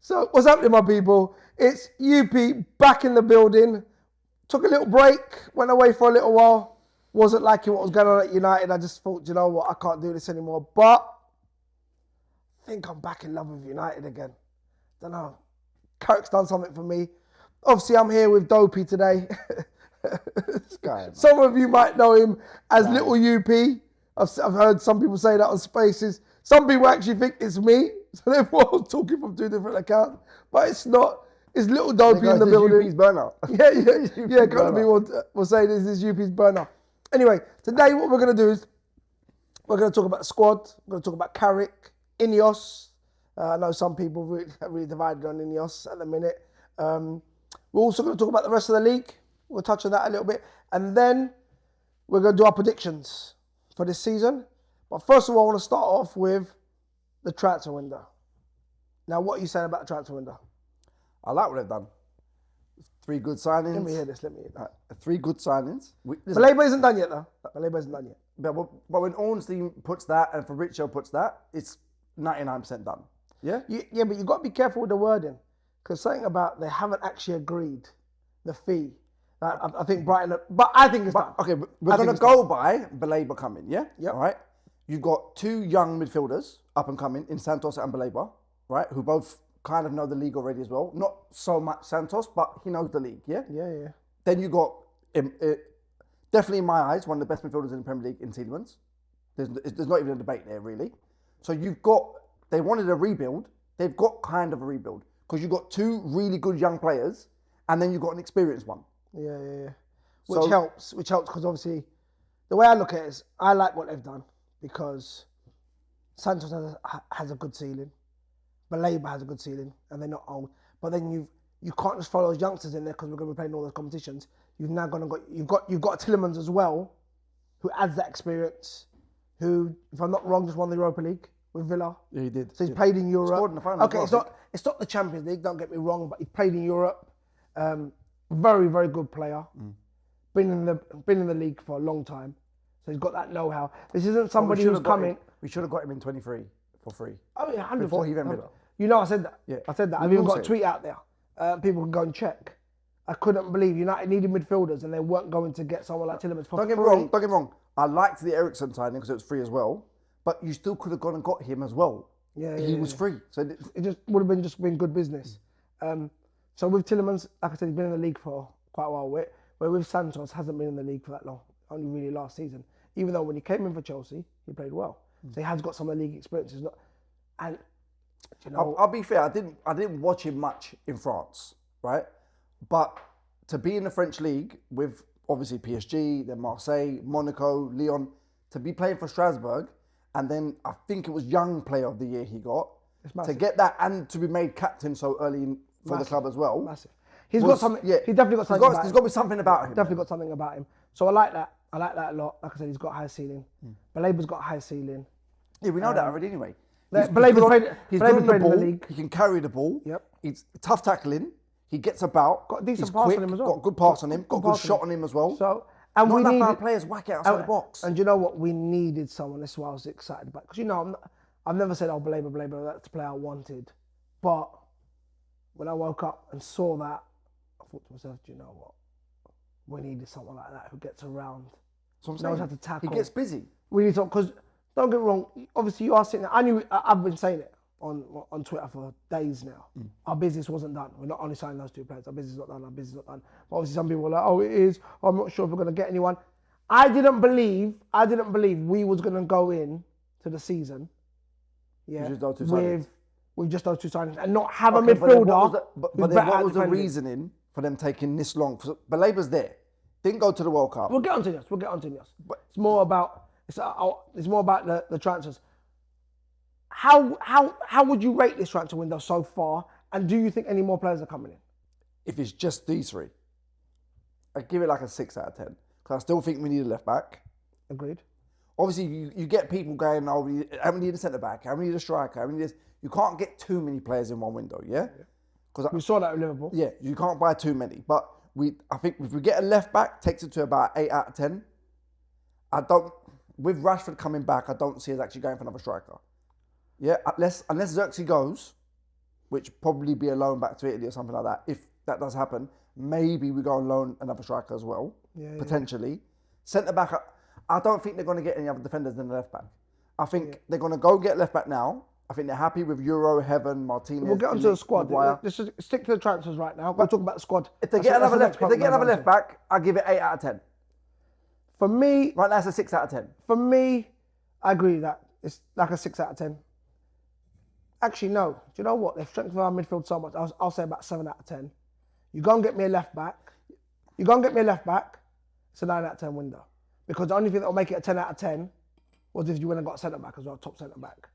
So what's happening, my people? It's UP back in the building. Took a little break, went away for a little while. Wasn't liking what was going on at United. I just thought, you know what, I can't do this anymore. But I think I'm back in love with United again. Don't know. Carrick's done something for me. Obviously, I'm here with Dopey today. Some of you might know him as Little UP. I've heard some people say that on Spaces. Some people actually think it's me. So therefore, I was talking from two different accounts. But it's not. It's Little Dopey in the building. UP's burner. Yeah. Kind of people will say this is UP's burner. Anyway, today what we're going to do is we're going to talk about the squad. We're going to talk about Carrick, Ineos. I know some people really divided on Ineos at the minute. We're also going to talk about the rest of the league. We'll touch on that a little bit. And then we're going to do our predictions for this season. But first of all, I want to start off with the transfer window. Now, what are you saying about the transfer window? I like what they've done. 3 good signings. Let me hear this. 3 good signings. Baleba isn't done yet, though. Baleba isn't done yet. But when Ornstein puts that and Fabrizio puts that, it's 99% done. Yeah? Yeah, but you've got to be careful with the wording. Because something about they haven't actually agreed the fee. I think Brighton, but I think it's done. Okay, we're going to go by Baleba coming, yeah? Yep. All right? You've got 2 young midfielders up and coming in Santos and Baleba, right? Who both kind of know the league already as well. Not so much Santos, but he knows the league, yeah? Yeah. Then you got, definitely in my eyes, one of the best midfielders in the Premier League in Tielemans. There's not even a debate there, really. So you've got, they wanted a rebuild. They've got kind of a rebuild. Because you've got 2 really good young players, and then you've got an experienced one. Yeah. Which helps because obviously, the way I look at it is, I like what they've done because Santos has a good ceiling. Baleba has a good ceiling, and they're not old. But then you can't just throw those youngsters in there because we're going to be playing all those competitions. You've now you've got Tielemans as well, who adds that experience. Who, if I'm not wrong, just won the Europa League with Villa. Yeah, he did. So he's played in Europe. Scored in the final. Okay, it's not the Champions League. Don't get me wrong, but he played in Europe. Very, very good player. Been in the league for a long time, so he's got that know-how. This isn't somebody who's coming. We should have got him in 23 for free. Oh yeah, 100%. Before he went Villa. You know, I said that. Yeah. I said that. I've even got a tweet out there. People can go and check. I couldn't believe United needed midfielders and they weren't going to get someone like Tielemans for free. Don't get me wrong. I liked the Ericsson signing because it was free as well, but you still could have gone and got him as well. He was free, so it just would have been good business. So with Tielemans, like I said, he's been in the league for quite a while. Where with Santos, hasn't been in the league for that long. Only really last season. Even though when he came in for Chelsea, he played well. So he has got some of the league experiences. And you know, I'll be fair. I didn't watch him much in France, right? But to be in the French league with obviously PSG, then Marseille, Monaco, Lyon, to be playing for Strasbourg, and then I think it was Young Player of the Year he got to get that and to be made captain so early for the club as well. Massive. He's got something. Yeah, he's definitely got something. There's got to be something about him. Definitely got something about him. So I like that. I like that a lot. Like I said, he's got a high ceiling. Baleba's got a high ceiling. Yeah, we know that already anyway. He's good on the ball. In the league. He can carry the ball. Yep. He's tough tackling. He gets about. Got a decent he's pass quick, on him as well. Got good pass on him. Got good shot on him as well. So and not we enough needed our players whack it outside the box. And you know what? We needed someone. That's why I was excited about. Because you know, I've never said, "Oh, Baleba, that's the player I wanted." But when I woke up and saw that, I thought to myself, "Do you know what? We needed someone like that who gets around." So I'm saying, knows how to tackle. He gets busy. We need to, because don't get me wrong. Obviously, you are sitting there. I've been saying it on Twitter for days now. Our business wasn't done. We're not only signing those 2 players. Our business is not done. Our business is not done. But obviously, some people were like, "Oh, it is. I'm not sure if we're going to get anyone." I didn't believe we was going to go in to the season. Yeah, with just those 2 signings and not have a midfielder. But then what was the reasoning for them taking this long? Baleba's there. Didn't go to the World Cup. We'll get onto this. But it's more about the transfers. How would you rate this transfer window so far? And do you think any more players are coming in? If it's just these 3, I'd give it like a 6 out of 10. Because I still think we need a left back. Agreed. Obviously, you get people going, "Oh, we need a centre back. How many need a striker? How many need this?" You can't get too many players in one window, yeah? Because we saw that with Liverpool. Yeah, you can't buy too many. But I think if we get a left back, takes it to about 8 out of 10. With Rashford coming back, I don't see us actually going for another striker. Yeah, unless Xerxes goes, which probably be a loan back to Italy or something like that. If that does happen, maybe we go and loan another striker as well, potentially. Centre back, I don't think they're going to get any other defenders than the left back. I think they're going to go get left back now. I think they're happy with Euro, Heaven, Martinez. We'll get onto the squad. Let's just stick to the transfers right now. We'll talk about the squad. If they get another left back, I'll give it 8 out of 10. For me, right now it's a 6 out of 10. For me, I agree with that. It's like a 6 out of 10. Actually, no. Do you know what? They've strengthened our midfield so much. I'll say about 7 out of 10. You go and get me a left back. It's a 9 out of 10 window. Because the only thing that will make it a 10 out of 10 was if you went and got a centre back as well, top centre back,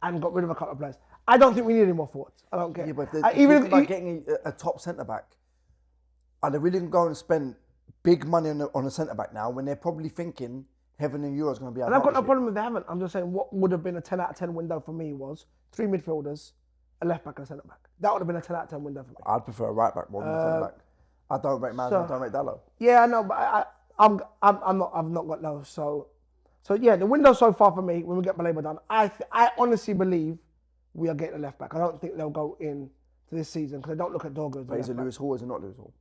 and got rid of a couple of players. I don't think we need any more forwards. I don't care. Yeah, but if they're getting a top centre back, are they really going to go and spend big money on a centre back now when they're probably thinking Heaven and Euro is going to be out? And I've got no problem with they haven't. I'm just saying what would have been a 10 out of 10 window for me was 3 midfielders, a left back and a centre back. That would have been a 10 out of 10 window for me. I'd prefer a right back more than a centre back. I don't rate Man, I don't rate Dallo. Yeah, I know, but I've not got no. So yeah, the window so far for me, when we get Baleba done, I honestly believe we are getting a left back. I don't think they'll go in to this season because they don't look at Dorgo. But is it Lewis Hall or is it not Lewis Hall?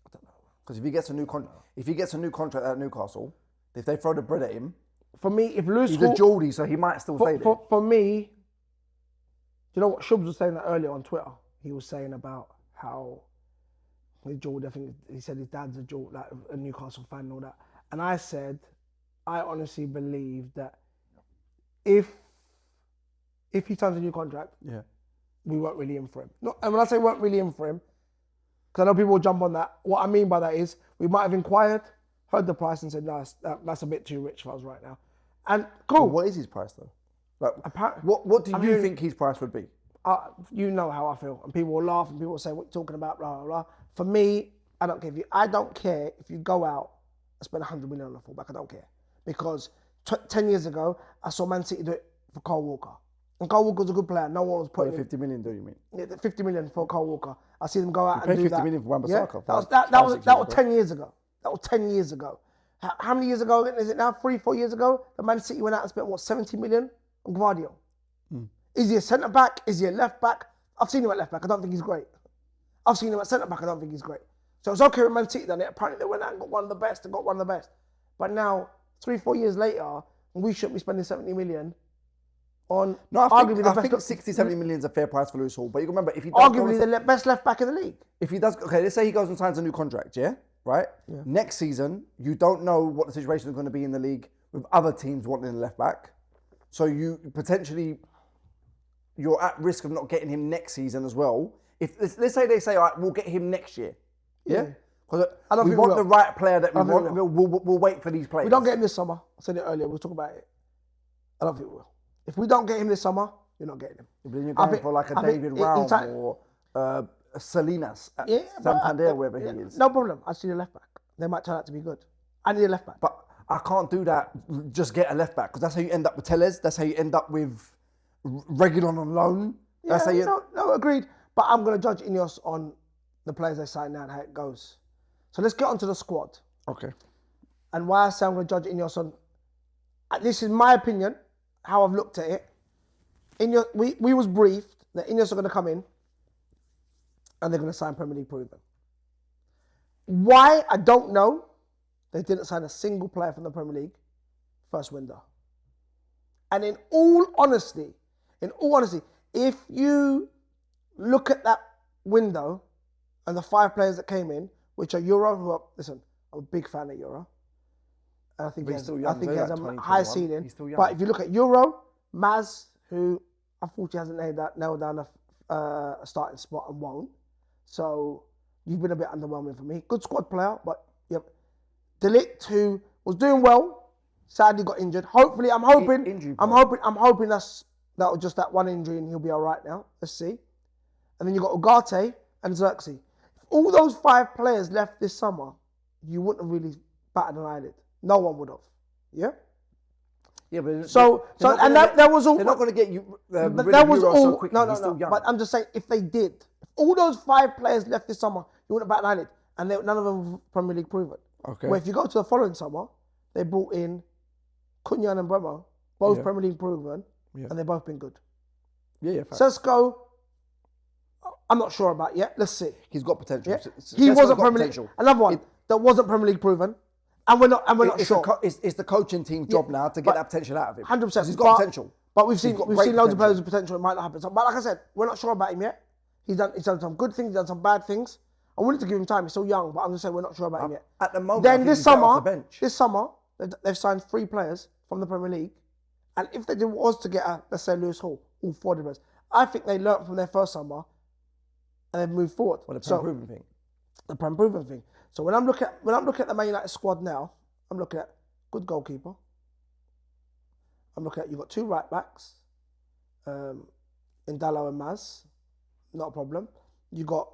I don't know. Because if he gets a new contract at Newcastle, if they throw the bread at him, for me, if Lewis he's Hall, a Geordie, so he might still stay there. For me, do you know what Shubs was saying that earlier on Twitter? He was saying about how his Geordie, I think he said his dad's a Geordie, like a Newcastle fan and all that. And I said, I honestly believe that if he signs a new contract, we weren't really in for him. And when I say weren't really in for him, because I know people will jump on that. What I mean by that is we might have inquired, heard the price, and said, no, that's a bit too rich for us right now. And cool. But what is his price though? Like, what do you think his price would be? You know how I feel, and people will laugh, and people will say, "What you talking about?" Blah blah blah. For me, I don't care. I don't care if you go out and spend 100 million on a fullback. I don't care because 10 years ago, I saw Man City do it for Kyle Walker, and Kyle Walker's a good player. No one was putting 50 million. Do you mean? Yeah, 50 million for Kyle Walker. I see them go out and do 50 million for Wan-Bissaka. Yeah? That was 10 years ago. That was 10 years ago. How many years ago is it now? 3-4 years ago, the Man City went out and spent 70 million on Guardiola. Is he a centre back? Is he a left back? I've seen him at left back. I don't think he's great. I've seen him at centre back. I don't think he's great. So it's okay with Man City done it. Apparently they went out and got one of the best. But now, 3-4 years later, we shouldn't be spending 70 million on arguably the best. I think 60, 70 million is a fair price for Lewis Hall. But you remember, if he does arguably the best left back in the league. If he does, okay, let's say he goes and signs a new contract, right? Yeah. Next season, you don't know what the situation is going to be in the league with other teams wanting a left back. So you potentially, you're at risk of not getting him next season as well. If let's say they say, all right, we'll get him next year. Yeah? Because we want the right player that we want. We'll wait for these players. We don't get him this summer. I said it earlier. We'll talk about it. I don't think we will. If we don't get him this summer, you're not getting him. But then you're going for like a David Raum or Salinas at Santander, wherever he is. No problem. I see a left back. They might turn out to be good. I need a left back. But I can't do that. Just get a left back because that's how you end up with Tellez. That's how you end up with Reguilon on loan. That's how you. No, agreed. But I'm going to judge Ineos on the players they sign now and how it goes. So let's get onto the squad. Okay. And why I say I'm going to judge Ineos on. This is my opinion, how I've looked at it. We was briefed that Ineos are going to come in and they're going to sign Premier League proven. Why? I don't know. They didn't sign a single player from the Premier League first window. And in all honesty, if you look at that window and the 5 players that came in, which are Euro, listen, I'm a big fan of Euro. And I think he has a high ceiling. But if you look at Euro, Maz, who unfortunately hasn't nailed down a starting spot and won't. So you've been a bit underwhelming for me. Good squad player, but yep. Delict, who was doing well, sadly got injured. Hopefully, I'm hoping that was just that one injury and he'll be all right now. Let's see. And then you got Ugarte and Xerxes. If all those 5 players left this summer, you wouldn't have really batted an eyelid. No one would have. Yeah. Yeah, but that was all. They're not going to get you. That was all. So quickly. No. But I'm just saying, if they did, if all those 5 players left this summer, you wouldn't bat an eyelid, and none of them were Premier League proven. Okay. Where if you go to the following summer, they brought in Cunha and Bremo, both Premier League proven, and they've both been good. Yeah, fact. Sesko, I'm not sure about yet. Let's see. He's got potential. Yeah? Sesko's He wasn't got Premier League. potential. Another one that wasn't Premier League proven, and we're not sure. It's the coaching team's job now to get that potential out of him. 100%. He's got potential. But we've seen great loads of potential. players with potential. It might not happen. So, but like I said, we're not sure about him yet. He's done some good things. He's done some bad things. I wanted to give him time. He's so young, but I'm just saying we're not sure about him yet. At the moment, then I think he's better off the bench. this summer, they've signed 3 players from the Premier League, and if they was to get let's say Lewis Hall, all 4 of the players, I think they learnt from their first summer, and they've moved forward. Well, the Prem-proven thing. The Prem-proven thing. So when I'm looking at the Man United squad now, I'm looking at good goalkeeper. I'm looking at, you've got 2 right backs, Indalo and Maz, not a problem. You got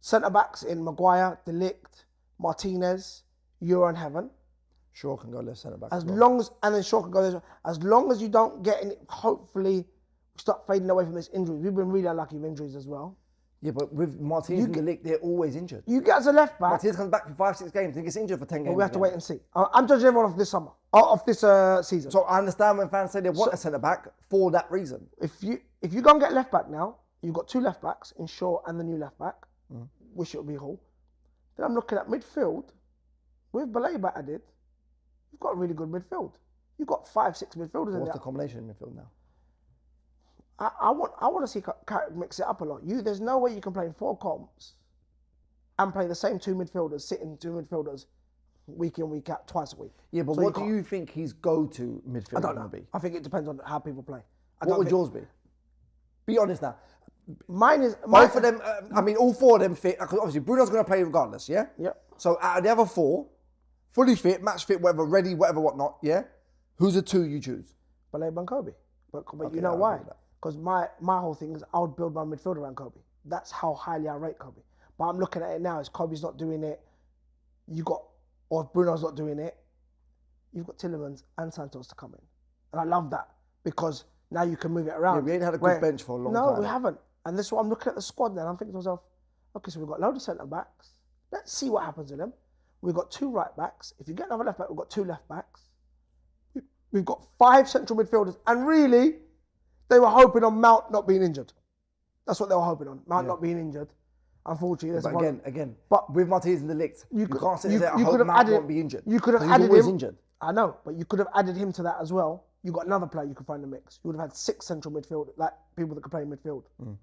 centre backs in Maguire, De Ligt, Martinez, Euro and Heaven. Shaw can go left centre back. And then Shaw can go there. As long as you don't get any, hopefully we start fading away from this injury. We've been really unlucky with injuries as well. Yeah, but with Martinez and De Ligt, they're always injured. You get as a left back. Martinez comes back for 5-6 games. He gets injured for 10 games. But we have to wait and see. I'm judging everyone off this summer, off this season. So I understand when fans say they want a centre back for that reason. If you go and get left back now, you've got 2 left backs in Shaw and the new left back. Wish it would be Hall. Then I'm looking at midfield. With Baleba added, you've got a really good midfield. You've got 5-6 midfielders in there. What's the combination in midfield now? I want to see Carrick mix it up a lot. There's no way you can play in 4 comps and play the same 2 midfielders, sitting 2 midfielders week in, week out, twice a week. Yeah, but what do you think his go-to midfield I don't will know. be? I think it depends on how people play. What would yours be? Be honest now. Mine is... Both of them, all 4 of them fit. Because obviously Bruno's going to play regardless, yeah? Yep. So out of the other 4, fully fit, match fit, whatever, ready, whatever, whatnot, yeah? Who's the 2 you choose? Baleba and Kobe. But Okay, you know I why? agree with that. Because my whole thing is I would build my midfield around Kobe. That's how highly I rate Kobe. But I'm looking at it now as Kobe's not doing it. Or if Bruno's not doing it, you've got Tielemans and Santos to come in. And I love that because now you can move it around. Yeah, we ain't had a good bench for a long time. No, we haven't. And this is what I'm looking at the squad now. And I'm thinking to myself, okay, so we've got a load of centre backs. Let's see what happens to them. We've got 2 right backs. If you get another left back, we've got 2 left backs. We've got 5 central midfielders. And really, they were hoping on Mount not being injured. That's what they were hoping on. Mount not being injured. Unfortunately, but with Martinez and De Ligt, you can't sit there and hope Mount won't be injured. You could have added him. Injured. I know, but you could have added him to that as well. You got another player you could find in the mix. You would have had 6 central midfield, like people that could play midfield. Then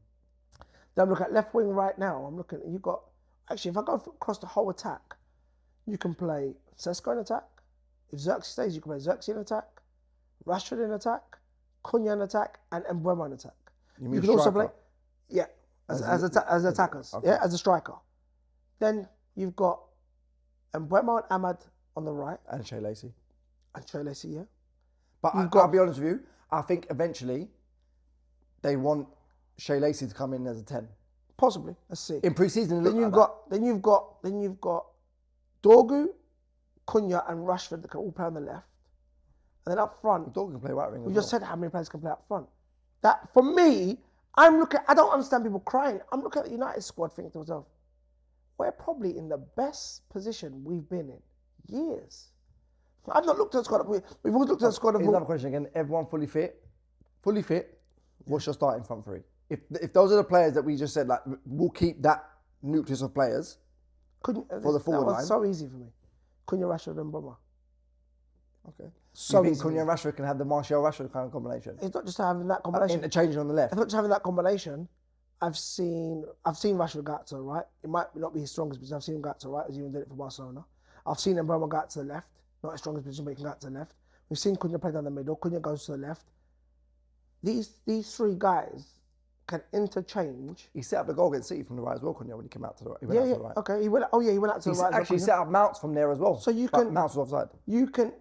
I'm looking at left wing right now. I'm looking. You got actually, if I go across the whole attack, you can play Sesko in attack. If Xerxes stays, you can play Xerxes in attack, Rashford in attack, Cunha in attack, and Mbeumo in attack. You can also play, as attackers, okay. As a striker. Then you've got Mbeumo and Ahmad on the right. And Shea Lacey. Yeah. But I'll be honest with you, I think eventually they want Shea Lacey to come in as a 10. Possibly. Let's see. In pre-season, then you've got Dorgu, Cunha, and Rashford that can all play on the left. And then up front, Dorgu can play right wing. We just said how many players can play up front. That for me, I don't understand people crying. I'm looking at the United squad thinking to myself, we're probably in the best position we've been in years. I've not looked at the squad. We've always looked at the squad. Here's another question again. Everyone fully fit. What's your starting front 3? If those are the players that we just said, like we'll keep that nucleus of players for the forward line. So easy for me. Cunha, Rashford, and Mbeumo. Okay. So you think Cunha and Rashford can have the Martial Rashford kind of combination? It's not just having that combination. Interchanging on the left. It's not just having that combination. I've seen Rashford go out to the right. It might not be his strongest position. I've seen him go out to the right, as he even did it for Barcelona. I've seen Mbeumo go out to the left. Not his strongest position, but he can go out to the left. We've seen Cunha play down the middle. Cunha goes to the left. These 3 guys can interchange. He set up the goal against City from the right as well, Cunha, when he came out to the right. He went out to the right. Okay. He went out to the right. Actually set up Mounts from there as well. So you can Mounts was offside. You can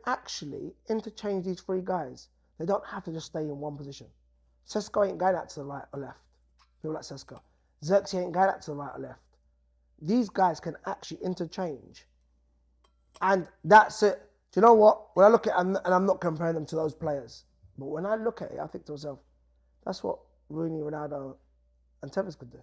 actually interchange these 3 guys. They don't have to just stay in one position. Sesko ain't going out to the right or left. People like Sesko. Xerxes ain't going out to the right or left. These guys can actually interchange. And that's it. Do you know what? When I look at it, and I'm not comparing them to those players, but when I look at it, I think to myself, that's what Rooney, Ronaldo, and Tevez could do.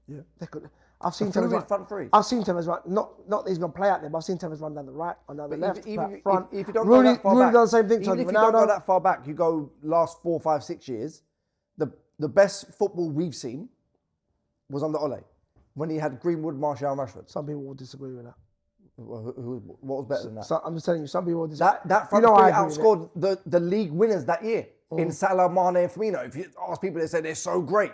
Yeah, they could. I've seen Tevez run front 3. I've seen Tevez run. Not that he's going to play out there, but I've seen Tevez run down the right, and down the left, front. If you don't Rooney, go that far Rooney back, does the same thing. Even if you don't go that far back, you go last 4, 5, 6 years. the best football we've seen was under Ole, when he had Greenwood, Martial, and Rashford. Some people will disagree with that. What was better than that? So I'm just telling you, some people will disagree. That front three outscored the league winners that year in Salah, Mane, and Firmino. If you ask people, they say they're so great.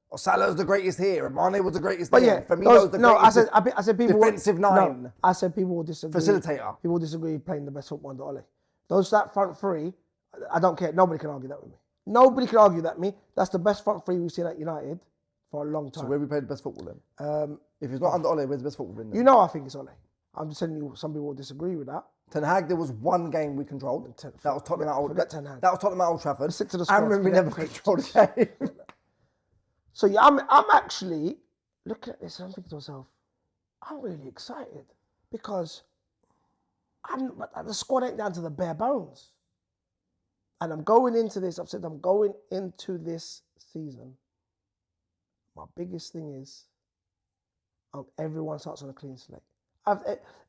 Or Salah's the greatest here, and Mane was the greatest there. Firmino's the greatest. I said people defensive nine. No, I said people will disagree. Facilitator. People will disagree playing the best football under Ole. That front three, I don't care. Nobody can argue that with me. Nobody can argue that with me. That's the best front three we've seen at United for a long time. So where we played the best football then? If it's not under Ole, where's the best football been then? You know I think it's Ole. I'm just telling you, some people will disagree with that. Ten Hag, there was one game we controlled. That was Tottenham at Old Trafford. Stick to the squad. And we never controlled the game. So yeah, I'm actually looking at this and I'm thinking to myself, I'm really excited because the squad ain't down to the bare bones. And I'm going into this, I've said I'm going into this season. My biggest thing is everyone starts on a clean slate.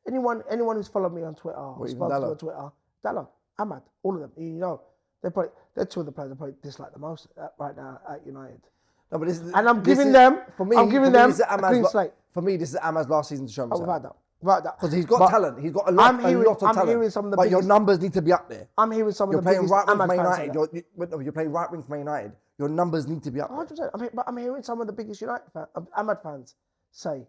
Anyone who's followed me on Twitter or spoke to me on Twitter, Dallo, Ahmad, all of them, you know, they're two of the players I probably dislike the most right now at United. No, but I'm giving them a clean slate. For me, this is Ahmad's last season to show himself. Without that. Because he's got talent. He's got a lot of talent. I'm hearing some of the but your numbers need to be up there. I'm hearing some of the biggest biggest Ahmad fans say that. You're playing right wing for Man United. Your numbers need to be up there. 100%. But I'm hearing some of the biggest Ahmad fans say,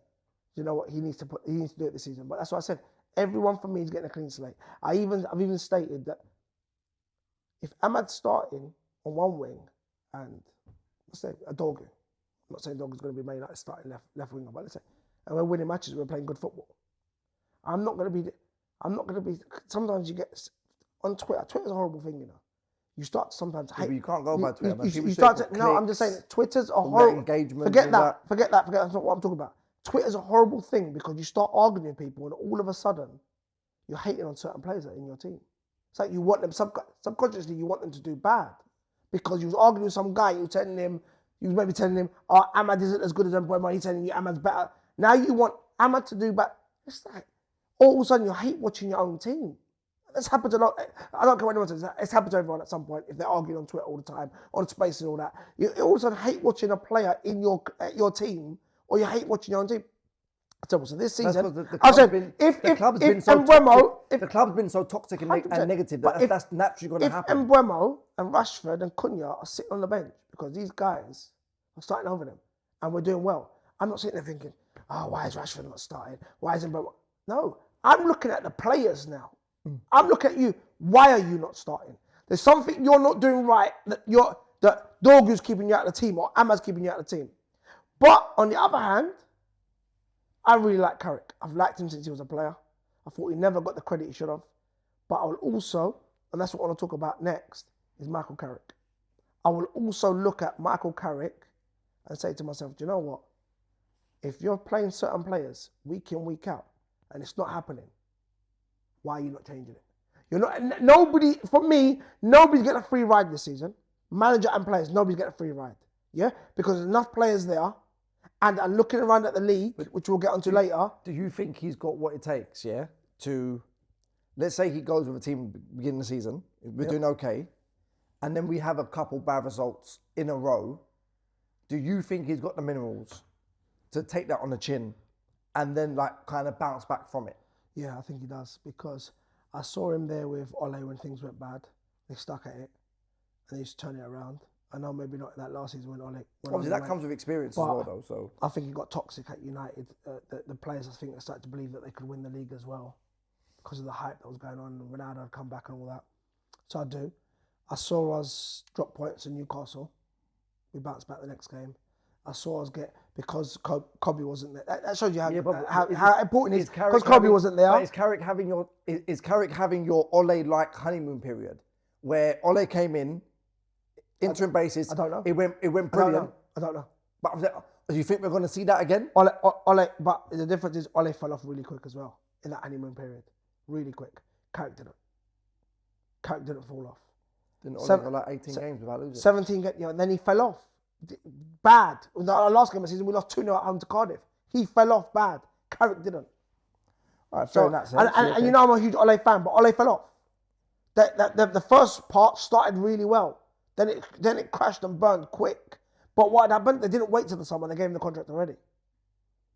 you know what, he needs to do it this season. But that's what I said. Everyone for me is getting a clean slate. I've even stated that if Ahmad's starting on one wing and let's say a Dorgu, I'm not saying Dorgu's going to be made like starting left winger, but let's say, and we're winning matches, we're playing good football. I'm not going to be. Sometimes you get on Twitter. Twitter's a horrible thing, you know. You start to sometimes hate. Yeah, you can't go by Twitter. I'm just saying Twitter's a horrible engagement. Forget that. That's not what I'm talking about. Twitter's a horrible thing because you start arguing with people and all of a sudden you're hating on certain players that are in your team. It's like you want them subconsciously. You want them to do bad because you was arguing with some guy. You was maybe telling him, "Oh, Ahmad isn't as good as Mbeumo." He's telling you Ahmad's better. Now you want Ahmad to do bad. It's like all of a sudden you hate watching your own team. That's happened a lot. I don't care what anyone says. It's happened to everyone at some point if they're arguing on Twitter all the time, on space and all that. You all of a sudden hate watching a player in your team, or you hate watching your own team. So this season, I said, if the club's been so toxic and negative, that's naturally going to happen. If Mbeumo and Rashford and Cunha are sitting on the bench because these guys are starting over them and we're doing well, I'm not sitting there thinking, oh, why is Rashford not starting? Why is Mbeumo? No, I'm looking at the players now. I'm looking at you. Why are you not starting? There's something you're not doing right that Dorgu's keeping you out of the team or Ahmad's keeping you out of the team. But on the other hand, I really like Carrick. I've liked him since he was a player. I thought he never got the credit he should have. But I will also, and that's what I want to talk about next, is Michael Carrick. I will also look at Michael Carrick and say to myself, do you know what? If you're playing certain players week in, week out, and it's not happening, why are you not changing it? Nobody's getting a free ride this season. Manager and players, nobody's getting a free ride. Yeah? Because there's enough players there. And looking around at the league, which we'll get onto later. Do you think he's got what it takes, to, let's say he goes with a team beginning of the season, we're doing okay, and then we have a couple bad results in a row. Do you think he's got the minerals to take that on the chin and then kind of bounce back from it? Yeah, I think he does, because I saw him there with Ole when things went bad. They stuck at it and they used to turn it around. I know maybe not that last season when Ole. Obviously, that comes with experience as well, though. So I think he got toxic at United. The players, I think, started to believe that they could win the league as well because of the hype that was going on. Ronaldo had come back and all that. So I do. I saw us drop points in Newcastle. We bounced back the next game. I saw us get, because Kobe wasn't there. That shows you how important it is because Kobe wasn't there. But is Carrick having your Ole-like honeymoon period where Ole came in? Interim basis. I don't know. It went brilliant. I don't know. But do you think we're going to see that again? Ole, but the difference is Ole fell off really quick as well in that honeymoon period. Really quick. Carrick didn't fall off. Didn't Ole go 18 games without losing? 17 games, and then he fell off. Bad. Our last game of the season, we lost 2-0 at home to Cardiff. He fell off bad. Carrick didn't. All right, fair enough. And you know I'm a huge Ole fan, but Ole fell off. The first part started really well. Then it crashed and burned quick. But what happened? They didn't wait till the summer. They gave him the contract already.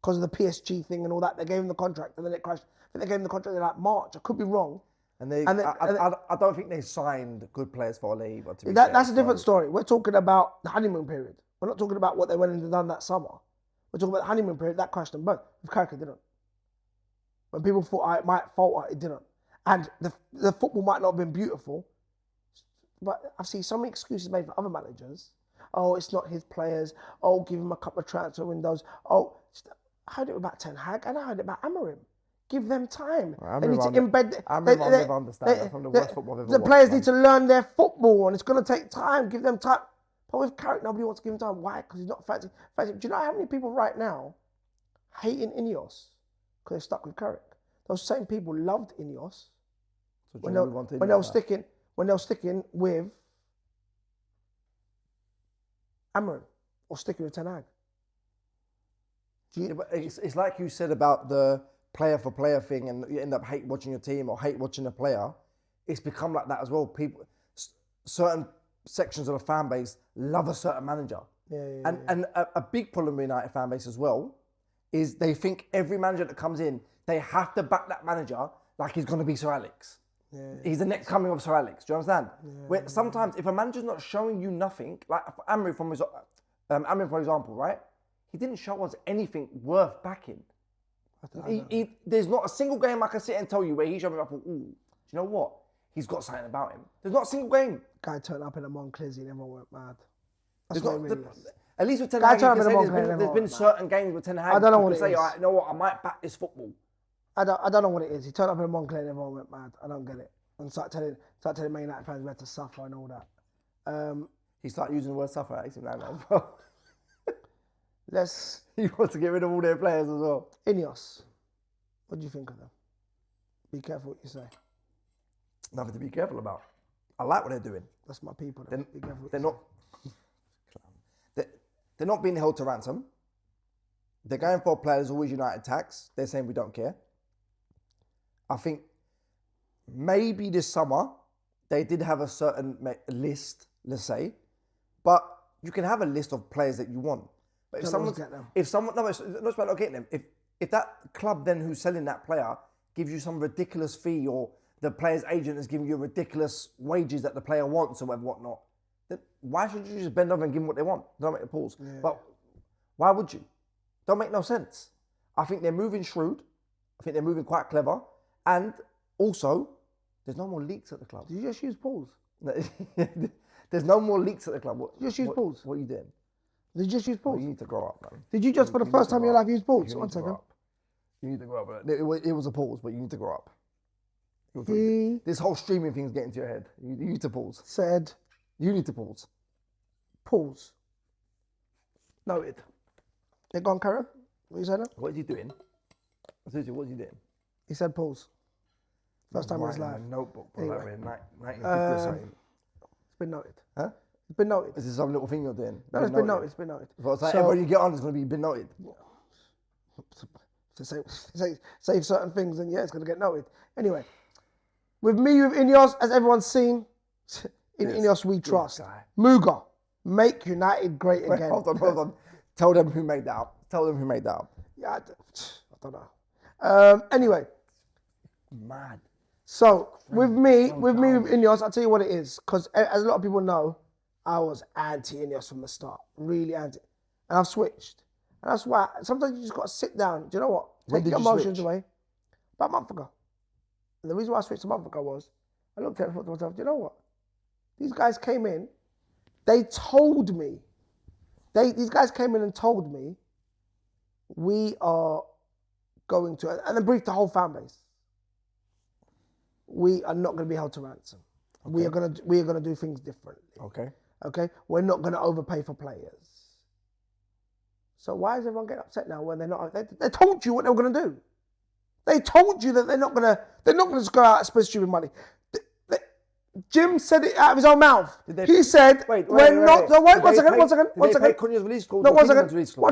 Because of the PSG thing and all that, they gave him the contract and then it crashed. I think they gave him the contract in like March. I could be wrong. I don't think they signed good players for Ole either. That's a different story. We're talking about the honeymoon period. We're not talking about what they went and done that summer. We're talking about the honeymoon period. That crashed and burned. With Carrick, it didn't. When people thought it might falter, it didn't. And the football might not have been beautiful, but I've seen so many excuses made for other managers. Oh, it's not his players. Oh, give him a couple of transfer windows. Oh, I heard it about Ten Hag and I heard it about Amorim. Give them time. They need to embed. The players need to learn their football, and it's going to take time. Give them time. But with Carrick, nobody wants to give him time. Why? Because he's not fancy. Do you know how many people right now hating Ineos because they're stuck with Carrick? Those same people loved Ineos when they were sticking with Amorim or sticking with Ten Hag. But it's like you said about the player for player thing, and you end up hate watching your team or hate watching a player. It's become like that as well. People, certain sections of the fan base love a certain manager. And a big problem with United fan base as well is they think every manager that comes in, they have to back that manager like he's going to be Sir Alex. He's the next coming of Sir Alex. Do you understand? Where sometimes if a manager's not showing you nothing, like Amorim for example, right? He didn't show us anything worth backing. There's not a single game I can sit and tell you where he showed me up. Do you know what? He's got something about him. There's not a single game. Guy turned up in a Moncliz and everyone went mad. At least with Ten Hag, there's been certain games with Ten Hag. I don't know what it is. Say, all right, you know what? I might back this football. I don't know what it is. He turned up in a Moncler and everyone went mad. I don't get it. And started telling Man United fans we had to suffer and all that. He started using the word suffer at AC Milan as well. He wants to get rid of all their players as well. Ineos, what do you think of them? Be careful what you say. Nothing to be careful about. I like what they're doing. That's my people. Be careful. They're not being held to ransom. They're going for players always United tax. They're saying we don't care. I think maybe this summer they did have a certain list, let's say, but you can have a list of players that you want. But it's not about not getting them. If that club then who's selling that player gives you some ridiculous fee, or the player's agent is giving you ridiculous wages that the player wants or whatnot, then why should you just bend over and give them what they want? Don't make a pause. Yeah. But why would you? Don't make no sense. I think they're moving shrewd. I think they're moving quite clever. And also, there's no more leaks at the club. Did you just use pause? There's no more leaks at the club. Did you just use pause? What are you doing? Did you just use pause? Well, you need to grow up, man. Did you just for the first time in your life use pause? 1 second. You need to grow up. It was a pause, but you need to grow up. This whole streaming thing's getting to your head. You need to pause. Said. You need to pause. Pause. Noted. Yeah, go on, Karen. What you saying? What is he doing? Seriously, what is he doing? He said pause. First time in his life. Notebook, bro. Anyway. 1950 or something. It's been noted. Huh? It's been noted. Is this some little thing you're doing? No, it's been noted. It's been noted. So it's like everybody you get on is going to be been noted. To say certain things, and yeah, it's going to get noted. Anyway, with Ineos, as everyone's seen, in Ineos We Trust. Muga, make United great again. Hold on. Tell them who made that up. Yeah, I don't know. Anyway. Mad. So, with Ineos, I'll tell you what it is. Because as a lot of people know, I was anti-Ineos from the start. Really anti. And I've switched. And that's why sometimes you just got to sit down. Do you know what? Take your emotions away. About a month ago. And the reason why I switched a month ago was, I looked at it and thought to myself, do you know what? These guys came in, they told me, these guys came in and told me, we are going to, and then briefed the whole fan base. We are not going to be held to ransom. Okay. We are going to do things differently. Okay. We're not going to overpay for players. So why is everyone getting upset now when they're not? They told you what they were going to do. They told you that they're not going to just go out and spend stupid money. Jim said it out of his own mouth. He said, one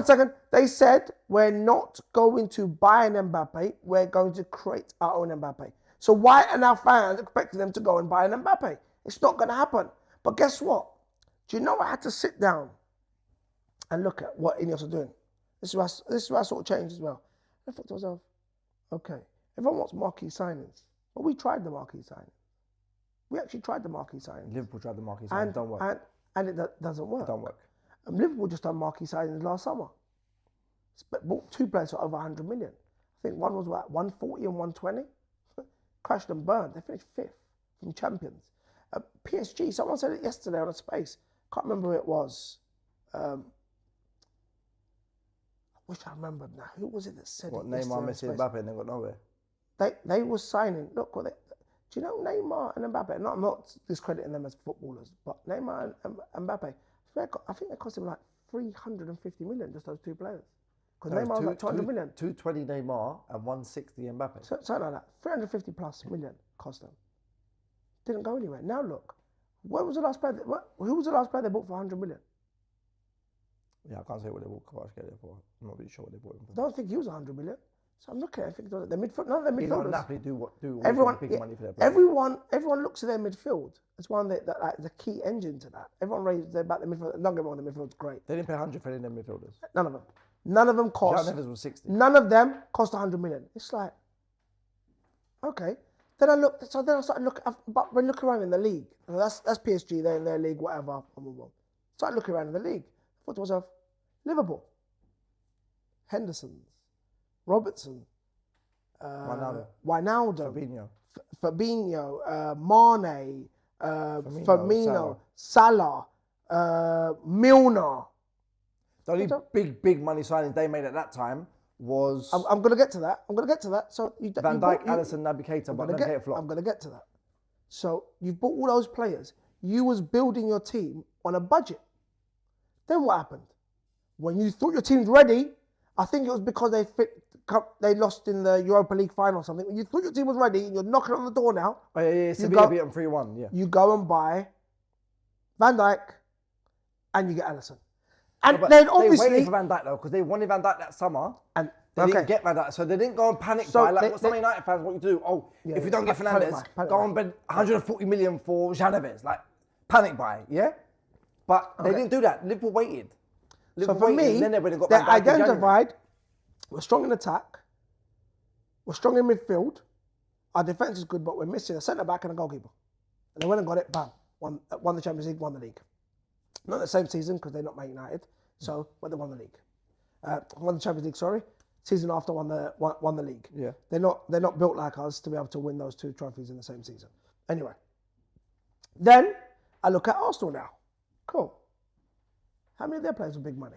second. They said, we're not going to buy an Mbappe. We're going to create our own Mbappe. So why are now fans expecting them to go and buy an Mbappe? It's not going to happen. But guess what? Do you know I had to sit down and look at what Ineos are doing? This is where I sort of changed as well. I thought to myself, okay, everyone wants marquee signings, but we tried the marquee signings. We actually tried the marquee signings. Liverpool tried the marquee signings, don't work. And it doesn't work. It don't work. Liverpool just done marquee signings last summer. Bought 2 players for over 100 million. I think one was what, 140 and 120? Crashed and burned. They finished 5th from champions. PSG, someone said it yesterday on a space. Can't remember who it was. I wish I remembered now. Who was it that said What, it yesterday Neymar, on a Messi, space? and Mbappe, and they got nowhere. They were signing. Look, do you know Neymar and Mbappe? I'm not discrediting them as footballers, but Neymar and Mbappe, I think they cost him like 350 million, just those 2 players. Because Neymar was like 200 million. 220 Neymar and 160 Mbappe. Something like that. 350 plus million cost them. Didn't go anywhere. Now look, who was the last player they bought for 100 million? Yeah, I can't say what they bought Kvaratskhelia for. I'm not really sure what they bought him for. I don't think he was 100 million. So I'm looking at it, I think the midfield. None of their You know, midfielders. Napoli do Everyone, big yeah, money for their players. everyone looks at their midfield as one that like the key engine to that. Everyone raised about the midfield. Don't get me wrong, the midfield's great. They didn't pay 100 for any of their midfielders. None of them cost. João Neves was 60. None of them cost 100 million. It's like, okay. Then I started looking. But when looking around in the league, and that's PSG. They're in their league, whatever. Started looking around in the league. I thought to myself, Liverpool, Henderson, Robertson, Wijnaldum, Fabinho, Mane, Firmino, Salah, Milner. The only big money signings they made at that time was I'm going to get to that. So Van Dijk, Alisson, Naby Keita, but Keita flopped. I'm going to get to that. So you bought all those players. You was building your team on a budget. Then what happened? When you thought your team's ready, I think it was because they lost in the Europa League final or something. When you thought your team was ready and you're knocking on the door now. Oh yeah, Sevilla beat them 3-1, yeah. You go and buy Van Dijk and you get Alisson. And no, then obviously... They waited for Van Dijk though, because they wanted Van Dijk that summer. And they didn't get Van Dijk, so they didn't go and panic buy. Like what some United fans want you to do. Oh, if you don't get Fernandes, go and spend 140 million for João Neves. Like, panic buy, yeah? But they didn't do that. Liverpool waited. So for me, they identified, we're strong in attack, we're strong in midfield, our defence is good, but we're missing a centre-back and a goalkeeper. And they went and got it, bam. Won the Champions League, won the league. Not the same season, because they're not Man United, but they won the league. Won the Champions League, sorry. Season after won the league. Yeah. They're not built like us to be able to win those 2 trophies in the same season. Anyway. Then, I look at Arsenal now. Cool. How many of their players were big money?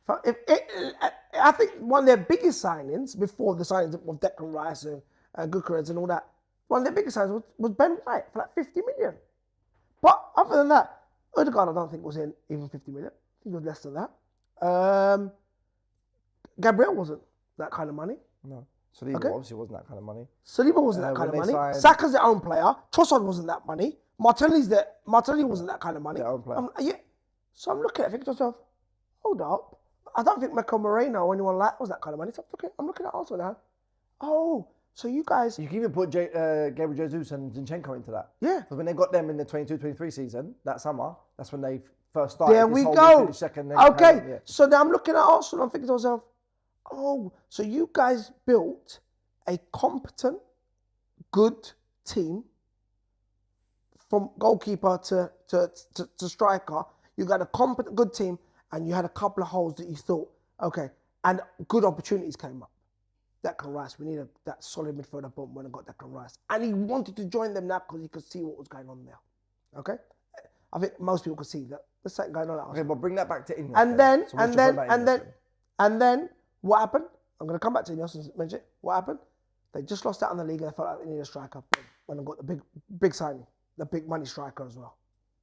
I think one of their biggest signings, before the signings of Declan Rice and Gyökeres and all that, one of their biggest signings was Ben White for like 50 million. But other than that, Odegaard I don't think was in even 50 million. I think it was less than that. Gabriel wasn't that kind of money. No. Saliba obviously wasn't that kind of money. Saliba wasn't that kind of money. Saka's their own player. Trossard wasn't that money. Martinelli wasn't that kind of money. Their own player. So I'm looking at it, thinking to myself, hold up. I don't think Mikel Moreno or anyone like that was that kind of money. So I'm looking at Arsenal now. Oh, so you guys... You can even put Gabriel Jesus and Zinchenko into that. Yeah. Because when they got them in the 22-23 season, that summer, that's when they first started. There we go. So now I'm looking at Arsenal, I'm thinking to myself, oh, so you guys built a competent, good team from goalkeeper to striker. You got a competent, good team, and you had a couple of holes that you thought, okay, and good opportunities came up. Declan Rice, we need that solid midfielder, but when I got Declan Rice. And he wanted to join them now because he could see what was going on there. Okay? I think most people could see that there's something going on at Arsenal. Okay, but bring that back to Ineos. And then, what happened? I'm going to come back to Ineos and mention it. What happened? They just lost out on the league and they felt like they needed a striker. When they got the big signing, the big money striker as well.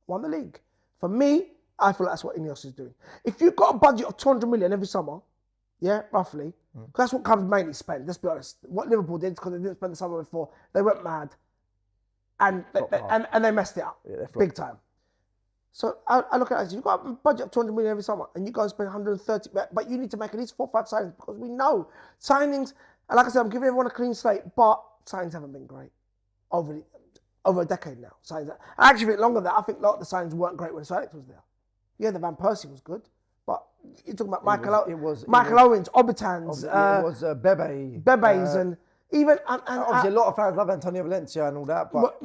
Won the league. For me, I feel like that's what Ineos is doing. If you've got a budget of 200 million every summer, yeah, roughly, that's what clubs mainly spend, let's be honest. What Liverpool did, because they didn't spend the summer before, they went mad and they messed it up big time. So I look at it as you've got a budget of 200 million every summer and you go and spend 130, but you need to make at least 4 or 5 signings because we know signings, and like I said, I'm giving everyone a clean slate, but signings haven't been great over a decade now. I actually think longer than that. I think a lot of the signings weren't great when Alex was there. Yeah, the Van Persie was good. But you're talking about Michael Owens, Obitans. It was Bebe. Bebe's and even... Obviously, a lot of fans love Antonio Valencia and all that, but...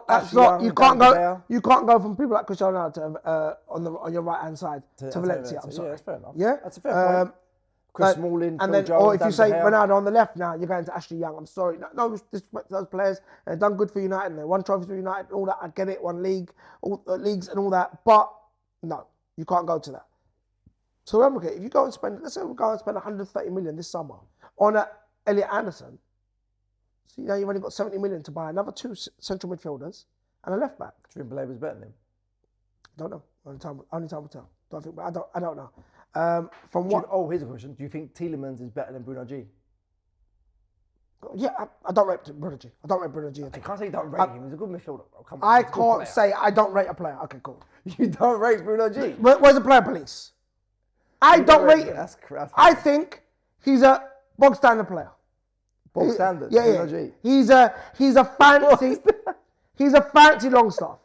That's not... You can't go from people like Cristiano Ronaldo on your right-hand side to Valencia. I'm sorry. Yeah, that's fair enough. Yeah? That's a fair point. Chris Smalling, Phil Jones, or if you say Ronaldo on the left now, you're going to Ashley Young. I'm sorry. No disrespect to those players. They've done good for United and they won trophies for United, all that. I get it, won leagues and all that. But no, you can't go to that. So remember, if you go and spend, let's say we go and spend 130 million this summer on Elliot Anderson, so now you've only got 70 million to buy another 2 central midfielders and a left back. Do you think Bale was better than him? Don't know. Only time will tell. I don't know. Here's a question. Do you think Tielemans is better than Bruno G? Yeah, I don't rate Bruno G. I don't rate Bruno G. I can't say you don't rate him. He's a good midfielder, bro. Come on. I can't say I don't rate a player. Okay, cool. You don't rate Bruno G? Where's the player police? I don't rate him. That's I think he's a bog standard player. Bog standard? Yeah, Bruno G? He's a fancy... he's a fancy Longstaff.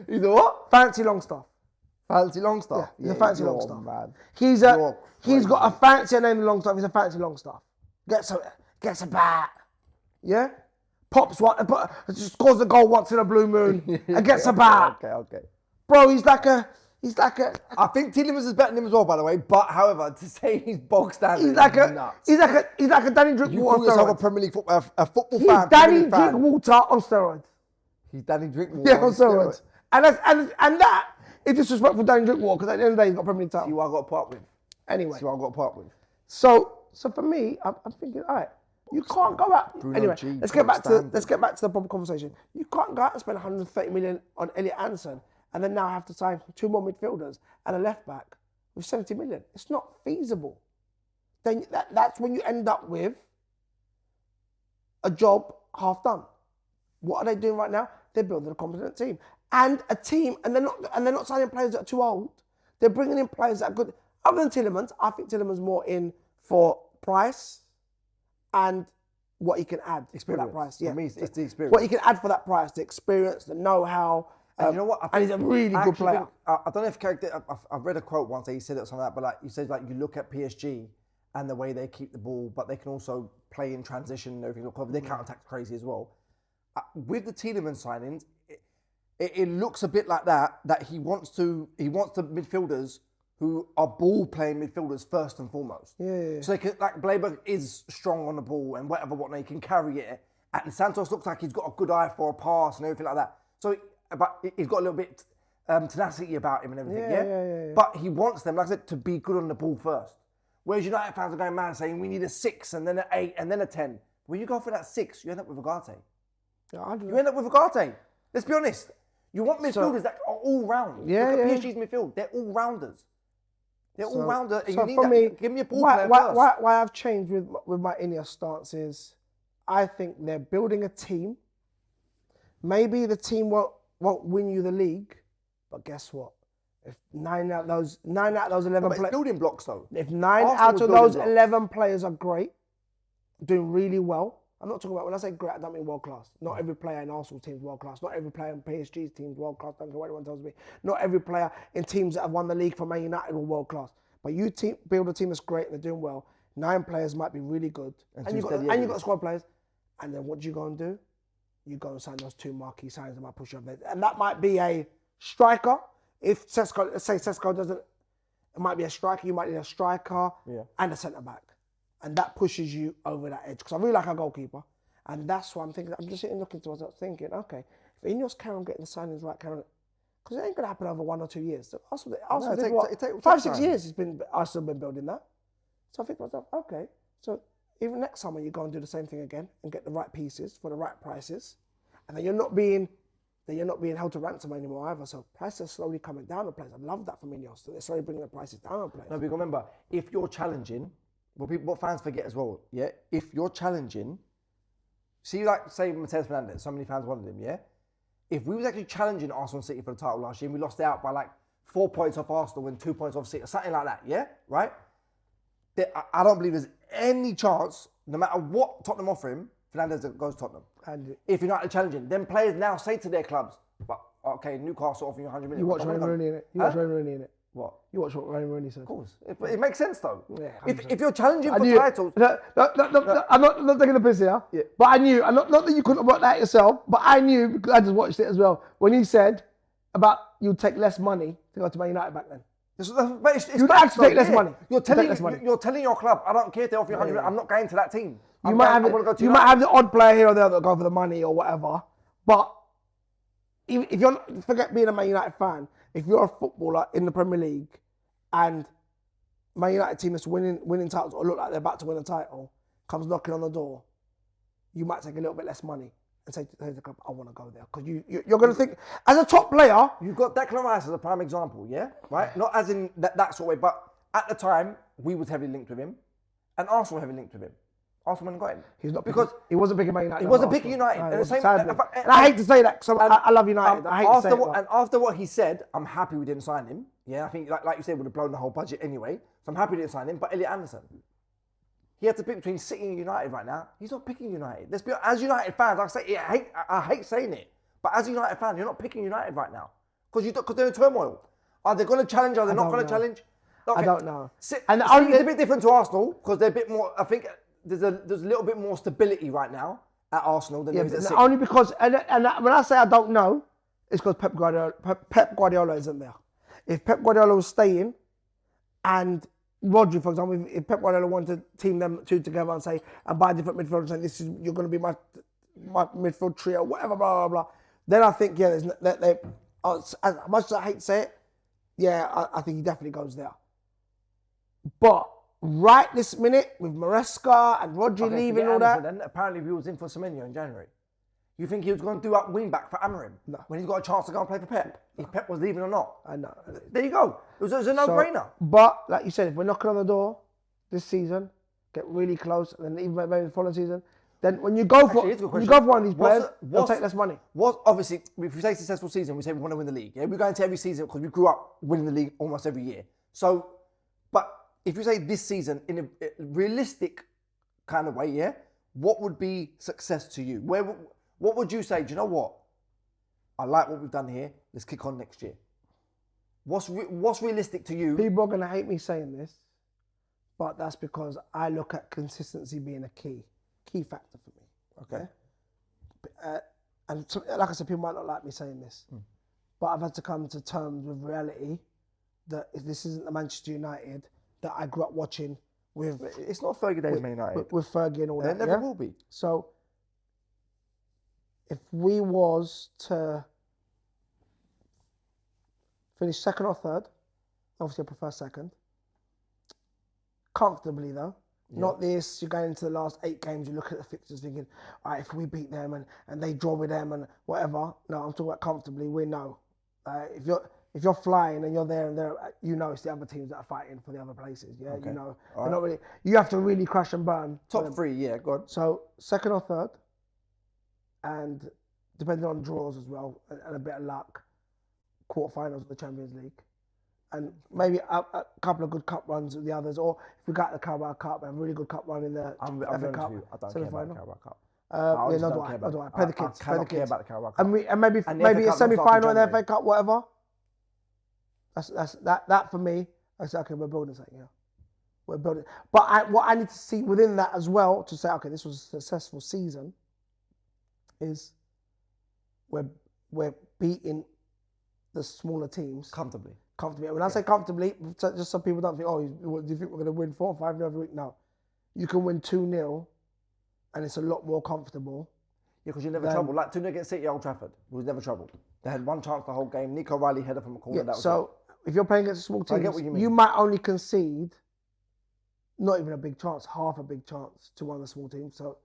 He's a what? Fancy Longstaff. Fancy Longstaff? Yeah, he's a fancy Longstaff. Man. He's got a fancier name than Longstaff. He's a fancy Longstaff. Gets a bat. Yeah? Pops one, scores a goal once in a blue moon and gets a bat. Okay. Bro, he's like a... I think Tielemans is better than him as well, by the way. But however, to say he's bog standard, he's like a Danny Drinkwater. You call yourself a Premier League football fan? He's Danny Drinkwater on steroids. He's Danny Drinkwater. Yeah, on steroids. And that is disrespectful, Danny Drinkwater, because at the end of the day, he's got Premier League title. See what I got to put up with. Anyway. See what I got to put up with. So for me, I'm thinking, all right, you can't go out. Anyway, let's get back to the proper conversation. You can't go out and spend 130 million on Elliot Anderson and then now have to sign 2 more midfielders and a left back with 70 million. It's not feasible. Then that's when you end up with a job half done. What are they doing right now? They're building a competent team and a team, and they're not signing players that are too old. They're bringing in players that are good. Other than Tielemans, I think Tielemans more in for price and what he can add for that price. Yeah, for me, it's the experience. What he can add for that price, the experience, the know-how. And you know what? And he's a really good player. I don't know if I've read a quote once that he said it or something like that, but like he says, like you look at PSG and the way they keep the ball, but they can also play in transition and everything. Their counter-attack's crazy as well. With the Tielemans signings, it looks a bit like that he wants the midfielders who are ball-playing midfielders first and foremost. Yeah. So they can, like Bleiberg is strong on the ball and whatnot, he can carry it. And Santos looks like he's got a good eye for a pass and everything like that. So, but he's got a little bit tenacity about him and everything, Yeah. But he wants them, like I said, to be good on the ball first. Whereas United fans are going mad saying we need a 6 and then an 8 and then a 10. When you go for that 6, you end up with Ugarte. You end up with Ugarte. Let's be honest. You want midfielders that are all round. Look at PSG's midfield. They're all rounders. They're all rounders. So for me, give me a ball player first. Why I've changed with my Ineos stance is, I think they're building a team. Maybe the team won't win you the league, but guess what? If 9 out of those 11 players, building blocks though. If 9 out of those 11 players are great, doing really well. I'm not talking about, when I say great, I don't mean world class. Not every player in Arsenal's team is world class. Not every player in PSG's team is world class. Don't care what anyone tells me. Not every player in teams that have won the league for Man United are world class. But you build a team that's great and they're doing well. 9 players might be really good, and you've got squad players. And then what do you go and do? You go and sign those 2 marquee signings that might push you over there. And that might be a striker. If Sesko, let's say Sesko doesn't, it might be a striker. You might need a striker and a centre back. And that pushes you over that edge. Because I really like our goalkeeper. And that's why I'm thinking, I'm just sitting looking to myself thinking, okay, if Ineos carry on getting the signings right, because it ain't going to happen over 1 or 2 years. So Arsenal, it take 5-6 years Arsenal been building that. So I think to myself, okay, so even next summer you go and do the same thing again and get the right pieces for the right prices. And then you're not being held to ransom anymore either. So prices are slowly coming down on players. I love that from Ineos. So they're slowly bringing the prices down on players. No, but remember, if you're challenging, what fans forget as well, if you're challenging, see, like, say, Matheus Fernandes, so many fans wanted him, If we was actually challenging Arsenal City for the title last year and we lost out by like 4 points off Arsenal and 2 points off City, or something like that, right? I don't believe there's any chance, no matter what Tottenham offer him, Fernandes goes to Tottenham. And if you're not challenging, then players now say to their clubs, but okay, Newcastle offering you 100 million. You watch Wayne Rooney in it. You watch Wayne Rooney in it. What? You watch what Wayne Rooney said. Of course. It makes sense though. Yeah, if you're challenging for titles. No, I'm not taking the piss here. Yeah. But I knew, not that you couldn't have worked that yourself, but I knew because I just watched it as well. When he said about you'd take less money to go to Man United back then. You'd actually take less money. You're telling your club, I don't care if they offer you 100 million, I'm not going to that team. You might have the odd player here or there that go for the money or whatever, but if you're forget being a Man United fan, if you're a footballer in the Premier League and Man United team that's winning titles or look like they're about to win a title comes knocking on the door, you might take a little bit less money and say to the club, I want to go there. Because you're going to think, as a top player... You've got Declan Rice as a prime example, yeah? Right? Not as in that sort of way, but at the time, we was heavily linked with him and Arsenal heavily linked with him. Arsenal hadn't got him. He's not because he wasn't picking Man United. He wasn't picking United. And I hate to say that because I love United. I hate to say it. And after what he said, I'm happy we didn't sign him. Yeah, I think, like you said, would have blown the whole budget anyway. So I'm happy we didn't sign him. But Elliot Anderson, he had to pick between City and United right now. He's not picking United. Let's be as United fans. I hate saying it, but as a United fan, you're not picking United right now because they're in turmoil. Are they going to challenge? Are they not going to challenge? Okay. I don't know. And it's a bit different to Arsenal because they're a bit more. I think there's a little bit more stability right now at Arsenal than there is at City. Only because and when I say I don't know, it's because Pep Guardiola isn't there. If Pep Guardiola was staying, and Rodri, for example, if Pep Guardiola wanted to team them two together and say, and buy different midfielders, and you're going to be my midfield trio, whatever, blah, blah, blah. Then I think, as much as I hate to say it, I think he definitely goes there. But right this minute, with Maresca and Rodri leaving and all that. Then apparently he was in for Semenyo in January. You think he was going to do up wing back for Amorim? No. When he's got a chance to go and play for Pep? If Pep was leaving or not? I know. There you go. It was a no-brainer. But, like you said, if we're knocking on the door this season, get really close, and then even maybe the following season, then when you go for one of these players, they'll take less money. Obviously, if we say successful season, we say we want to win the league. Yeah, we go into every season because we grew up winning the league almost every year. So, but if you say this season in a realistic kind of way, yeah, what would be success to you? What would you say? Do you know what? I like what we've done here. Let's kick on next year. What's realistic to you? People are going to hate me saying this, but that's because I look at consistency being a key factor for me. Okay. And like I said, people might not like me saying this, but I've had to come to terms with reality that if this isn't the Manchester United that I grew up watching with. It's not Fergie days, Man United. With Fergie and all that. It never will be. So, if we was to finish second or third, obviously I prefer second. Comfortably though. Yeah. Not this, you're going into the last 8 games, you look at the fixtures thinking, all right, if we beat them and they draw with them and whatever. No, I'm talking about comfortably, we know. If you're flying and you're there and there, it's the other teams that are fighting for the other places. Yeah, okay. Right. Not really. You have to really crash and burn. Top 3, yeah, go on. So second or third, and depending on draws as well, and a bit of luck, quarterfinals of the Champions League, and maybe a couple of good cup runs with the others, or if we got the Carabao Cup, a really good cup run in the FA Cup. I don't care about the Carabao Cup. Not do I. Play the kids. I cannot care about the Carabao Cup. And maybe a semi-final in the FA Cup, whatever. That's that for me. I say, okay, we're building something here. We're building. But what I need to see within that as well to say, okay, this was a successful season, is we're beating the smaller teams comfortably. When I say comfortably, just so people don't think, do you think we're going to win 4 or 5 every week? No. You can win 2-0 and it's a lot more comfortable. Yeah, because you're never troubled. Like 2-0 against City at Old Trafford, we was never troubled. They had one chance the whole game. Nico Riley header from a corner. Yeah, so if you're playing against small teams, you might only concede not even a big chance, half a big chance to one of the small teams. So,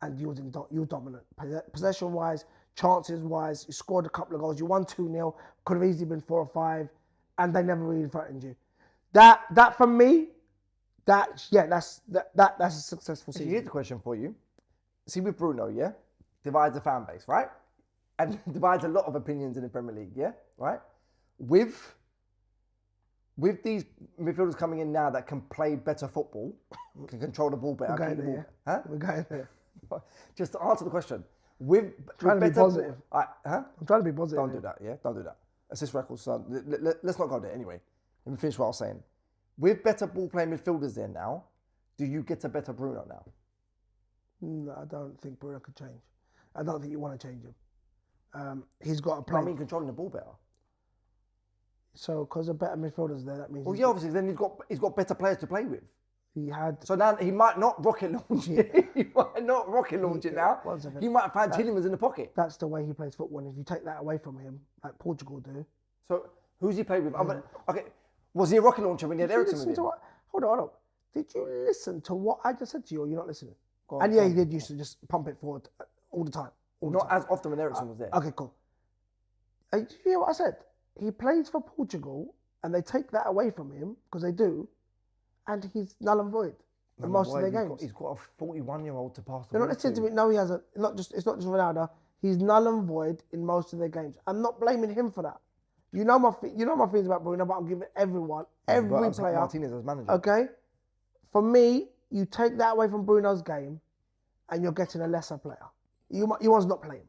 and you're dominant. Possession-wise, chances-wise, you scored a couple of goals. You won 2-0, could have easily been 4 or 5, and they never really threatened you. That for me, that's a successful season. Here's the question for you. See, with Bruno, yeah, divides the fan base, right? And divides a lot of opinions in the Premier League, yeah, right? With these midfielders coming in now that can play better football, can control the ball better. We're going there. Huh? We're going there. Just to answer the question, with trying to be positive. Huh? I'm trying to be positive. Don't do that, yeah? Don't do that. Assist records, son. Let's not go there anyway. Let me finish what I was saying. With better ball-playing midfielders there now, do you get a better Bruno now? No, I don't think Bruno could change. I don't think you want to change him. He's got to play. I mean, controlling the ball better. So, because of better midfielders there, that means... Well, yeah, obviously, then he's got better players to play with. He had... So now he might not rocket launch it. He might not rocket launch it now. 1 second. He might have had Tillemans in the pocket. That's the way he plays football. And if you take that away from him, like Portugal do... So, who's he played with? Okay, was he a rocket launcher when he had Eriksen with him? Hold on. Did you listen to what I just said to you, or you're not listening? And yeah, he did used to just pump it forward all the time. Not as often when Eriksen was there. Okay, cool. Did you hear what I said? He plays for Portugal, and they take that away from him, because they do, and he's null and void in most of their games. He's got a 41-year-old to pass the You're ball not listening to. to me. No, he hasn't. It's not just Ronaldo. He's null and void in most of their games. I'm not blaming him for that. You know my feelings about Bruno, but I'm giving every player. Martinez as manager. Okay? For me, you take that away from Bruno's game, and you're getting a lesser player. You want to not play him.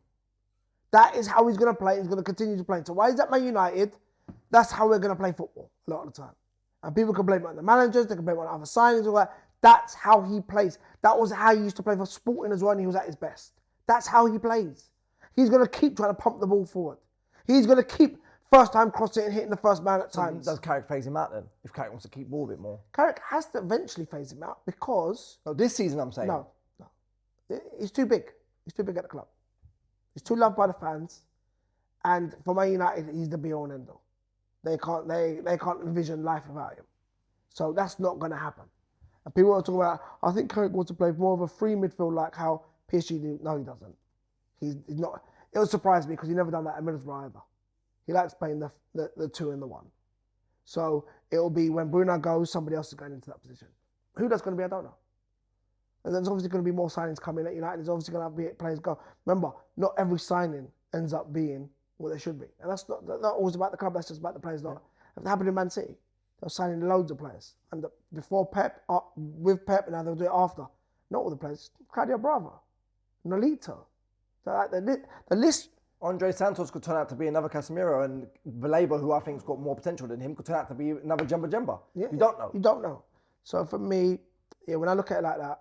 That is how he's going to play. He's going to continue to play. So why is that Man United? That's how we're going to play football a lot of the time. And people can blame it on the managers. They can blame it on other signings or that. That's how he plays. That was how he used to play for Sporting as well, and he was at his best. That's how he plays. He's going to keep trying to pump the ball forward. He's going to keep first time crossing and hitting the first man at times. Does Carrick phase him out then? If Carrick wants to keep ball a bit more. Carrick has to eventually phase him out because... No, this season I'm saying. No. He's too big. He's too big at the club. He's too loved by the fans. And for Man United, he's the be-all and end-all. They can't envision life without him. So that's not going to happen. And people are talking about, I think Carrick wants to play more of a free midfield like how PSG do. No, he doesn't. He's not. It would surprise me because he never done that at Middlesbrough either. He likes playing the 2 and the 1. So it'll be when Bruno goes, somebody else is going into that position. Who that's going to be, I don't know. And there's obviously going to be more signings coming at United. There's obviously going to be players go. Remember, not every signing ends up being what they should be. And that's not always about the club, that's just about the players. Not. It happened in Man City. They were signing loads of players. And before Pep, with Pep, now they'll do it after. Not all the players. Claudio Bravo, Nolito. So like the list... Andre Santos could turn out to be another Casemiro, and Vallejo, who I think has got more potential than him, could turn out to be another Jemba. Yeah, you don't know. You don't know. So for me, yeah, when I look at it like that,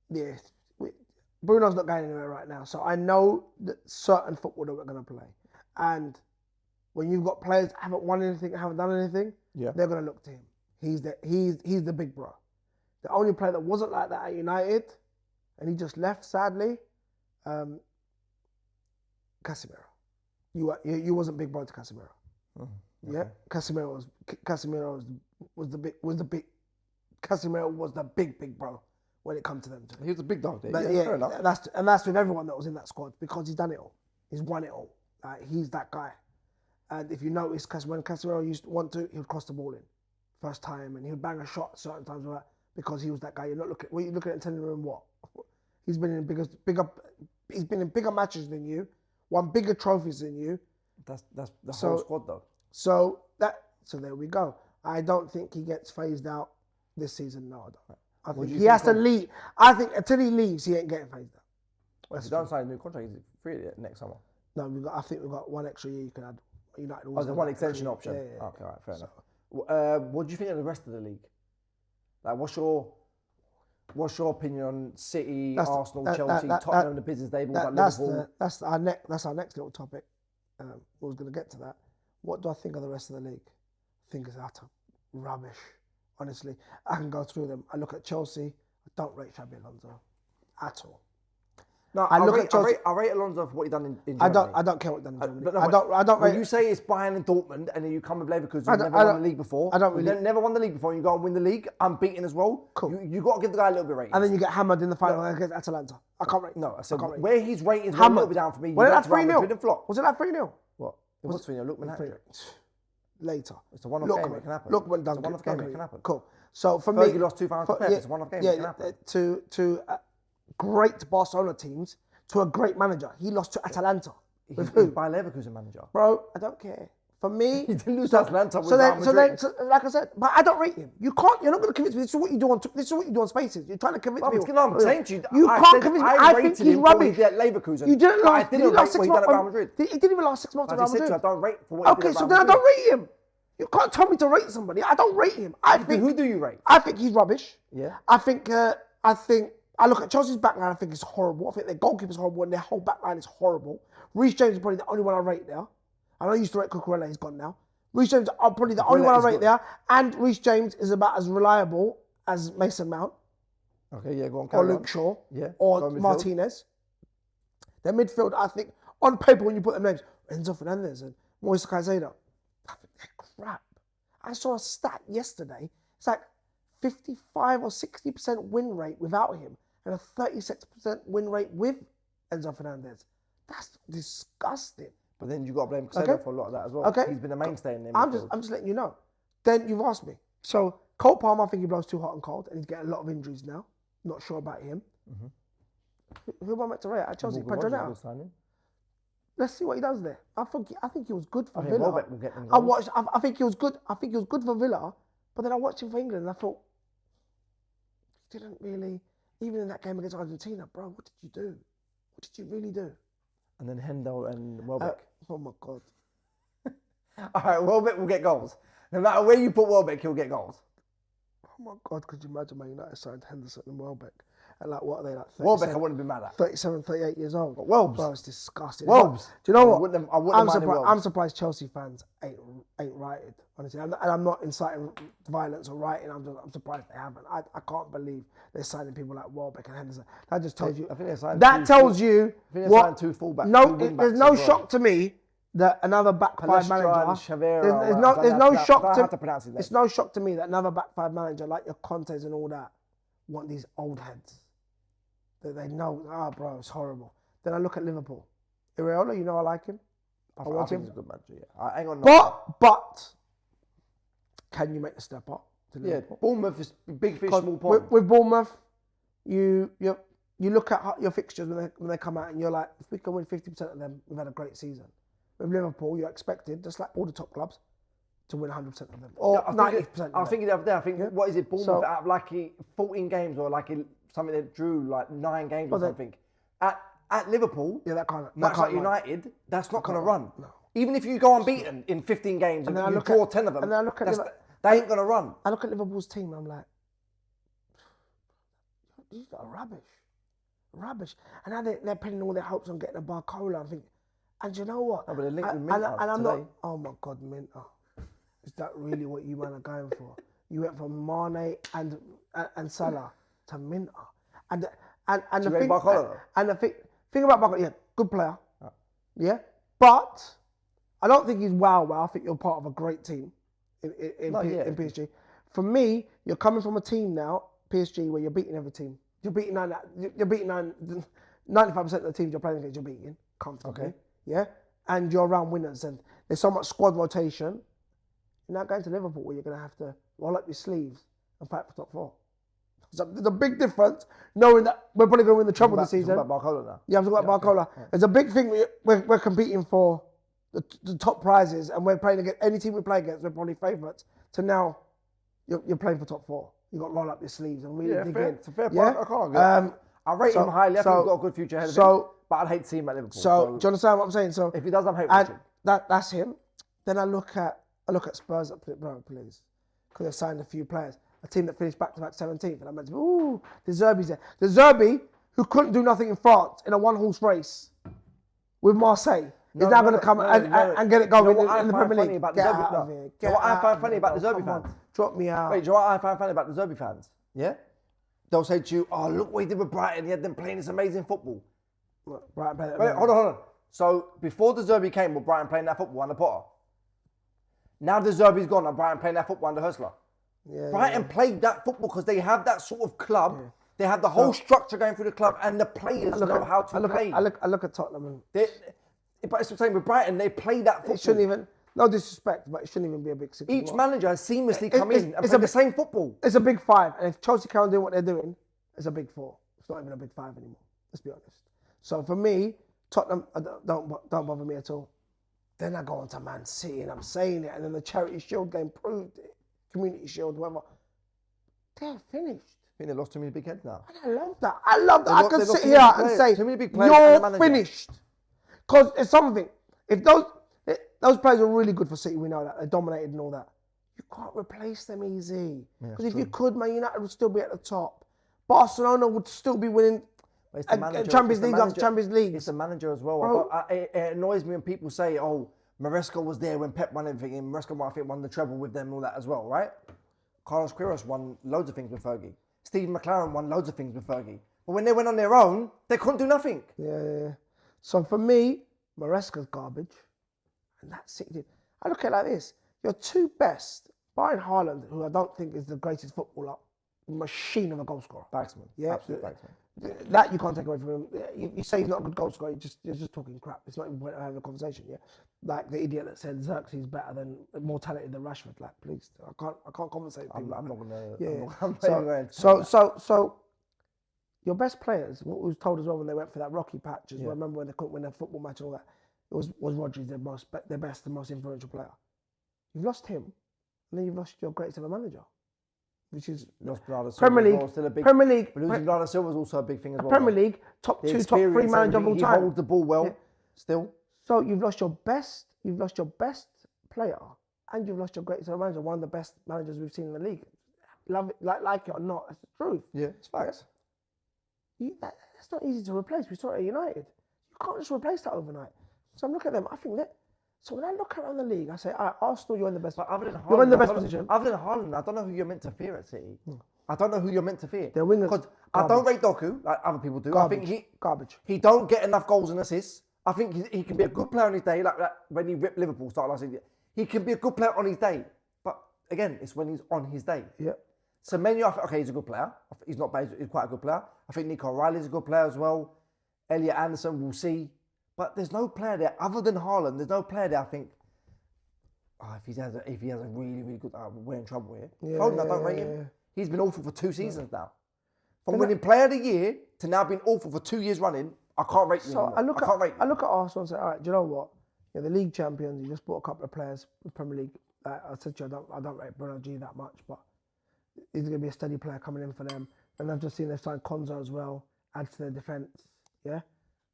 yeah, Bruno's not going anywhere right now. So I know that certain football that we're going to play. And when you've got players that haven't won anything, haven't done anything, they're going to look to him. He's the big bro. The only player that wasn't like that at United, and he just left, sadly, Casemiro. You wasn't big bro to Casemiro. Oh, okay. Yeah, Casemiro was the big Casemiro was the big bro when it comes to them two. He was a big dog there. But yeah, fair enough. That's with everyone that was in that squad because he's done it all. He's won it all. He's that guy. And if you notice, when Casemiro used to want to, he would cross the ball in first time, and he would bang a shot certain times with that because he was that guy. You're looking at and telling him what? He's been in bigger matches than you. Won bigger trophies than you. That's the whole squad though. So there we go. I don't think he gets phased out this season. No, I don't. I think he has to leave. I think until he leaves, he ain't getting phased out. Well, if he don't sign a new contract, he's free next summer. No, I think we've got one extra year you can add. United there's one extension option. Yeah. Okay, all right, fair enough. What do you think of the rest of the league? Like, what's your opinion on City, Arsenal, Chelsea, Tottenham, the business they've all got Liverpool? That's our next little topic. We was going to get to that. What do I think of the rest of the league? I think it's utter rubbish. Honestly, I can go through them. I look at Chelsea. I don't rate Xabi Alonso at all. No, I rate Alonso for what he done in Germany. I don't care what he done in Germany. No, I don't rate. When you say it's Bayern and Dortmund, and then you come with Leverkusen, who never won the league before. I don't really. Never won the league before, and you go and win the league, unbeaten as well. Cool. You got to give the guy a little bit of rating. And then you get hammered in the final against Atalanta. I can't rate. No, I said where his ratings were a little bit down for me. Was it like 3-0? Was it like 3-0? What? It was 3-0. Lookman hat-trick. Later. It's a one-off game. It can happen. Lookman done. It's a one-off game. It can happen. Cool. So for Fergie me, lost 2 finals to Pep. It's a one-off game. It can happen. To great Barcelona teams. To a great manager. He lost to Atalanta. He's by Leverkusen manager. Bro, I don't care. For me, He didn't lose to Atlanta with so Real Madrid. like I said, but I don't rate him. You can't. You're not going to convince me. This is what you do on. This is what you do on Spaces. You're trying to convince me. I'm saying to you, You I can't said convince me. I I rated think he's him for what he rubbish. did at Leverkusen. You didn't last. I didn't rate what he done at Real Madrid. He didn't even last 6 months at I Real just said to you, Madrid. I don't rate for what he did Okay, at so Real then I Madrid. don't rate him. You can't tell me to rate somebody. I don't rate him. Who do you rate? I think he's rubbish. Yeah. I think I look at Chelsea's backline. I think it's horrible. I think their goalkeeper's horrible and their whole backline is horrible. Reece James is probably the only one I rate there. I know I used to rate Cucurella. He's gone now. Reece James are probably the only one I rate there. And Reece James is about as reliable as Mason Mount. Okay, yeah, go on. Or Luke Shaw. Yeah. Or Martinez. Their midfield, I think, on paper when you put them names, Enzo Fernandez and Moise Caicedo, I think they're crap. I saw a stat yesterday. It's like 55 or 60% win rate without him and a 36% win rate with Enzo Fernandez. That's disgusting. But then you got to blame Caicedo for a lot of that as well. Okay. He's been a mainstay in them. I'm just letting you know. Then you've asked me. So Cole Palmer, I think he blows too hot and cold, and he's getting a lot of injuries now. Not sure about him. Mm-hmm. Who am I meant to rate at Chelsea? Pedro Neto. Let's see what he does there. I think he was good for Villa. Welbeck will get them goals. I think he was good. I think he was good for Villa, but then I watched him for England and I thought he didn't really. Even in that game against Argentina, bro, what did you do? What did you really do? And then Hendo and Welbeck. Oh my God. All right, Welbeck will get goals. No matter where you put Welbeck, he'll get goals. Oh my God, could you imagine Man United signed Henderson and Welbeck? And like, what are they, like 37, Welbeck I wouldn't have been mad at. 37, 38 years old. But Welbs. Bro, it's disgusting. Welbs. Do you know what? I wouldn't have I'm surprised Chelsea fans ain't righted, honestly. And I'm not inciting violence or rioting. I'm surprised they haven't. I can't believe they're signing people like Welbeck and Henderson. That just tells you. I think they're signing that tells you what. Two fullbacks. No, there's no shock to me that another back five manager. There's no shock to. It's no shock to me that another back five manager like your Contes and all that want these old heads. That they know, bro, it's horrible. Then I look at Liverpool. Iraola, you know I like him. I think he's a good manager, yeah. I ain't got no but, can you make the step up to Liverpool? Yeah, Bournemouth is big fish, small pond. With Bournemouth, you look at your fixtures when they come out and you're like, if we can win 50% of them, we've had a great season. With Liverpool, you're expected, just like all the top clubs, to win 100% of them. Or 90%. I was thinking the other day, what is it, Bournemouth out of like 14 games or like something that drew like 9 games or something. At Liverpool, much like United, that's not going to run. No. Even if you go unbeaten in 15 games and you draw 10 of them, they ain't going to run. I look at Liverpool's team and I'm like, these are rubbish. And now they're pinning all their hopes on getting a Barcola. And you know what? No, but they're linked with Minter and I'm today. not. Oh my God, Minter! Is that really what you man are going for? You went from Mane and Salah to Minter, and the thing. And the thing about Barcola, yeah, good player, yeah, but I don't think he's wow. I think you're part of a great team in PSG. For me, you're coming from a team now, PSG, where you're beating every team. You're beating 95% of the teams you're playing against. You're beating comfortably. Okay. Yeah, and you're around winners, and there's so much squad rotation. You're now going to Liverpool where you're going to have to roll up your sleeves and fight for top 4. So there's a big difference knowing that we're probably going to win the treble this season. About Barcola now. Yeah, I'm talking about Barcola. Okay. There's a big thing we're competing for the top prizes, and we're playing against any team we play against. We're probably favourites. So now you're playing for top 4. You got to roll up your sleeves and really dig in. It's a fair point. I can't. I rate him highly. I think he's got a good future ahead of him. But I'd hate to see him at Liverpool. So do you understand what I'm saying? So if he does, I'm hate watching. That's him. Then I look at Spurs up, bro, please, because they've signed a few players. A team that finished back to back 17th, and I meant to the Zerbi's there. The Zerbi, who couldn't do nothing in France in a one-horse race with Marseille, is now going to come and get it going in the Premier League. What I find funny about the Zerbi fans? Drop me out. Wait, do you know what I find funny about the Zerbi fans? Yeah? They'll say to you, oh, look what he did with Brighton. He had them playing this amazing football. Brighton played Wait, hold on. So before the Zerbi came, was Brighton playing that football under Potter? Now the Zerbi's gone and Brighton playing that football under Hustler. Yeah, Brighton played that football because they have that sort of club. Yeah. They have the whole structure going through the club, and the players know how to play. I look at Tottenham. But it's the same with Brighton. They play that football. It shouldn't even, no disrespect, but it shouldn't even be a big 6. Each manager has seamlessly come in and played the same football. It's a big 5, and if Chelsea can't do what they're doing, it's a big 4. It's not even a big 5 anymore. Let's be honest. So for me, Tottenham don't bother me at all. Then I go on to Man City and I'm saying it, and then the Charity Shield game proved it. Community Shield, whatever. They're finished. I think they lost too many big heads now. And I love that. I love that. I can They lost sit too here many and players- say, too many big players and a you're manager." finished. Because it's something. If those players are really good for City, we know that. They're dominated and all that. You can't replace them easy. Because if you could, Man United would still be at the top. Barcelona would still be winning It's the manager- Champions it's the League after manager- Champions League. It's the manager as well. Bro. It annoys me when people say, "Oh, Maresca was there when Pep won everything, and Maresca, I think, won the treble with them and all that as well," right? Carlos Queiroz won loads of things with Fergie. Steve McLaren won loads of things with Fergie. But when they went on their own, they couldn't do nothing. Yeah. So for me, Maresca's garbage. And that's it. I look at it like this. Your two best, Brian Haaland, who I don't think is the greatest footballer, machine of a goal scorer. Bagsman. Yeah. Absolute bagsman. That you can't take away from him. You say he's not a good goal scorer, you're just talking crap. It's not even point of having a conversation, yeah? Like the idiot that said Xerxes better than, more talented than Rashford. Like, please, I can't conversate with people. I'm not gonna. Yeah. I'm not even going to say that. So your best players, what was told as well when they went for that rocky patch, as well, remember when they couldn't win a football match and all that, it was Rodri their best and most influential player. You've lost him, and then you've lost your greatest ever manager, which is Lost Bernardo Silva Premier as League. well, still a big, Premier League. But losing Bernardo Silva is also a big thing as well. Premier though. League, top The 2, top 3 experience, manager of all everything, time. He holds the ball well, still. So you've lost your best player, and you've lost your greatest ever manager, one of the best managers we've seen in the league. Love it, like it or not, that's the truth. Yeah, it's facts. That's not easy to replace. We saw it at United. You can't just replace that overnight. So I'm looking at them. I think that. So when I look around the league, I say, all right, Arsenal, you're in the best. But other than Haaland, You're in the best position. Other than Haaland, I don't know who you're meant to fear at City. I don't know who you're meant to fear. Their wingers, Because I don't rate Doku like other people do. Garbage. I think Garbage. he don't get enough goals and assists. I think he can be a good player on his day, like when he ripped Liverpool started last season. He can be a good player on his day. But again, it's when he's on his day. Yeah. So Menu, I think, okay, he's a good player. He's not bad, he's quite a good player. I think Nico O'Reilly's a good player as well. Elliot Anderson, we'll see. But there's no player there, other than Haaland, there's no player there, I think, if he has a really, really good, we're in trouble here. Foden, I don't rate him. He's been awful for 2 seasons now. From winning Player of the Year to now being awful for 2 years running, I can't rate him anymore. I look at Arsenal and say, all right, do you know what? You're the league champions. You just bought a couple of players with Premier League. I said to you, I don't rate Bruno G that much, but he's going to be a steady player coming in for them. And I've just seen they've signed Konza as well, adds to their defence. Yeah.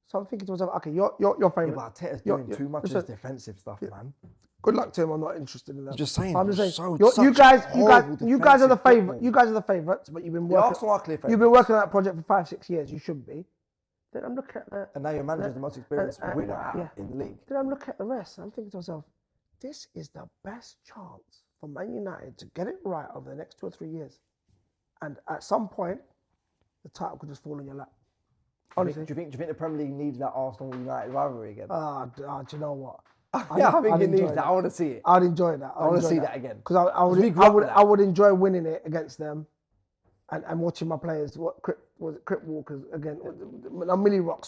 So I'm thinking to myself, okay, your favourite. Yeah, but Arteta's doing too much of this defensive stuff, man. Good luck to him. I'm not interested in that. I'm just saying. I'm just saying. So, you guys are the defensive favourite. football. You guys are the favourites, but you've been working. Arsenal are clear favourites. You've been working on that project for 5-6 years. You should be. Then I'm looking at that. And now your manager's the most experienced winner in the league. Then I'm looking at the rest. I'm thinking to myself, this is the best chance for Man United to get it right over the next 2 or 3 years. And at some point, the title could just fall in your lap. Honestly. Do you think the Premier League needs that Arsenal United rivalry again? Do you know what? Yeah, I think it needs that. I want to see it. I'd enjoy that. I want to see that again. Because I would enjoy winning it against them, and watching my players. Crip Walkers again? No, Millie Rock.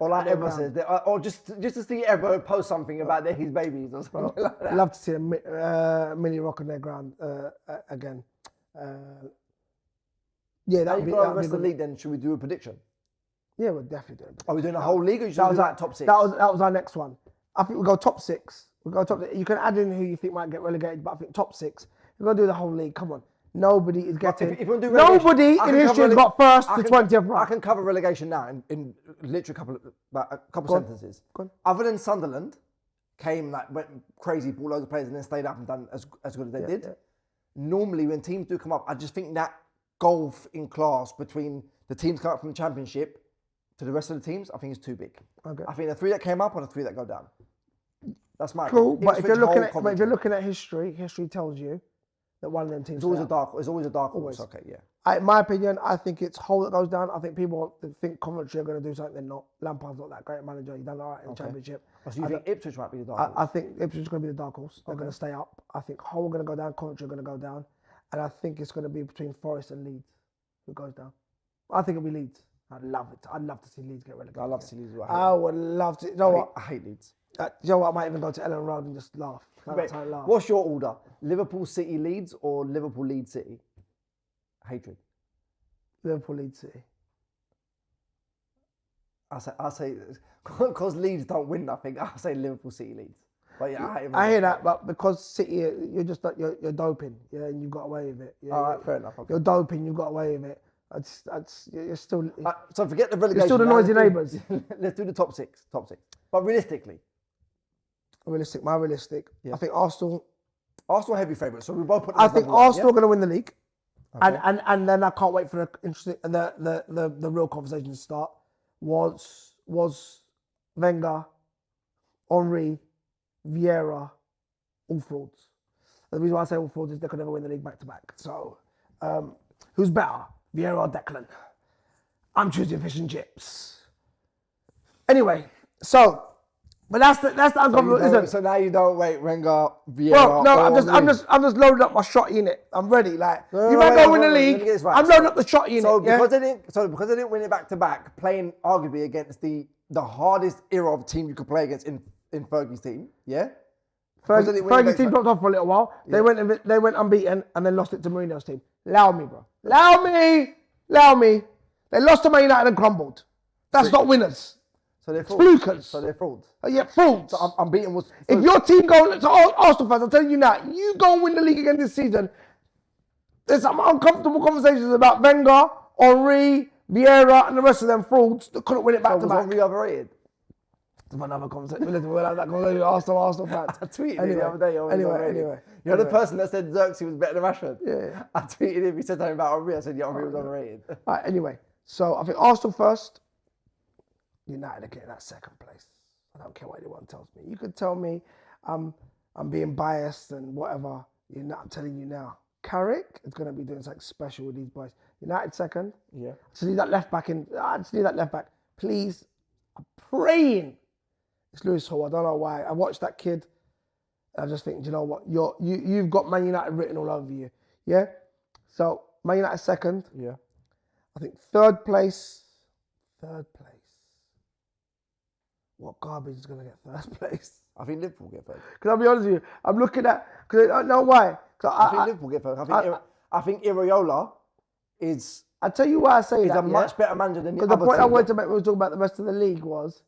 All I ever says, or just to see ever post something about his babies or something like that. I'd love to see Millie Rock on their ground again. Yeah, that would be. The rest of the league. Then should we do a prediction? Yeah, we're definitely doing it. Are we doing a whole league or should we do that top 6? That was our next one. I think we'll go top 6. You can add in who you think might get relegated, but I think top 6. We're going to do the whole league. Come on. Nobody is getting... Nobody in history has got first to 20th right. I can cover relegation now in literally a couple sentences. Go on. Other than Sunderland, went crazy, bought loads of players and then stayed up and done as good as they did. Yeah. Normally when teams do come up, I just think that gulf in class between the teams coming up from the Championship to the rest of the teams, I think it's too big. Okay. I think the 3 that came up or the 3 that go down. That's my cool. But if you're looking at history tells you that one of them teams. It's always a dark horse. Okay, yeah. In my opinion, I think it's Hull that goes down. I think people think Coventry are going to do something. They're not. Lampard's not that great manager. He's done all right in the Championship. So you think Ipswich might be the dark horse? I think Ipswich is going to be the dark horse. They're going to stay up. I think Hull are going to go down. Coventry are going to go down. And I think it's going to be between Forest and Leeds who goes down. I think it'll be Leeds. I'd love it. I'd love to see Leeds get relegated. I'd love to see Leeds. I would love to. You know what? I hate Leeds. You know what? I might even go to Ellen Road and just laugh. What's your order? Liverpool, City, Leeds, or Liverpool, Leeds, City? Hatred. Liverpool, Leeds, City. I say, because Leeds don't win nothing, I say Liverpool, City, Leeds. But yeah, I hear that, but because City, you're just like you're doping, yeah, and you got away with it. Yeah, all right, fair enough. Okay. You're doping, you got away with it. You're still. So forget the relegation. You're still the noisy neighbours. Let's do the top six. But realistically, realistic. Yeah. I think Arsenal heavy favourites. So we both put. I think Arsenal are going to win the league, Okay. and then I can't wait for the interesting the real conversation to start. Was Wenger, Henry, Vieira, all frauds. The reason why I say all frauds is they could never win the league back to back. So, who's better, Vieira or Declan? I'm choosing fish and chips. Anyway, so. But that's the uncomfortable. So now you don't wait Wenger, Vieira. Well, no, I'm just loading up my shot unit. I'm ready. Like you might go win the league. Right. I'm loading up the shot unit. So because they didn't win it back to back, playing arguably against the hardest era of team you could play against in Fergie's team, yeah. Fergie's team dropped off for a little while. Yeah. They went unbeaten and then lost it to Mourinho's team. Allow me, bro. Allow me. They lost to Man United and crumbled. That's not winners. So they're frauds. Flukers. So they're frauds. Yeah, frauds. So unbeaten was. If your team go to Arsenal fans, I'm telling you now, you go and win the league again this season. There's some uncomfortable conversations about Wenger, Henry, Vieira, and the rest of them frauds that couldn't win it back to back. Was Henry overrated? It's another conversation. We'll have that conversation with Arsenal fans. I tweeted it the other day. Anyway. You're the person that said Xerxes was better than Rashford. Yeah. I tweeted him. He said something about Henry. I said, yeah, Henry was overrated. All right, anyway. So I think Arsenal first. United are getting that second place. I don't care what anyone tells me. You could tell me I'm being biased and whatever. I'm telling you now. Carrick is going to be doing something special with these boys. United second. Yeah. I just need that left back Please. I'm praying. It's Lewis Hall. I don't know why. I watched that kid. And I just think, you know what? You've got Man United written all over you. Yeah? So Man United second. Yeah. I think third place. What garbage is going to get first place? I think Liverpool get first. Because I'll be honest with you, I'm looking at, because I don't know why. I think Liverpool get first. I think Iraola is. I'll tell you why I say that. He's a much better manager than the other. Because the point I wanted to make when we were talking about the rest of the league was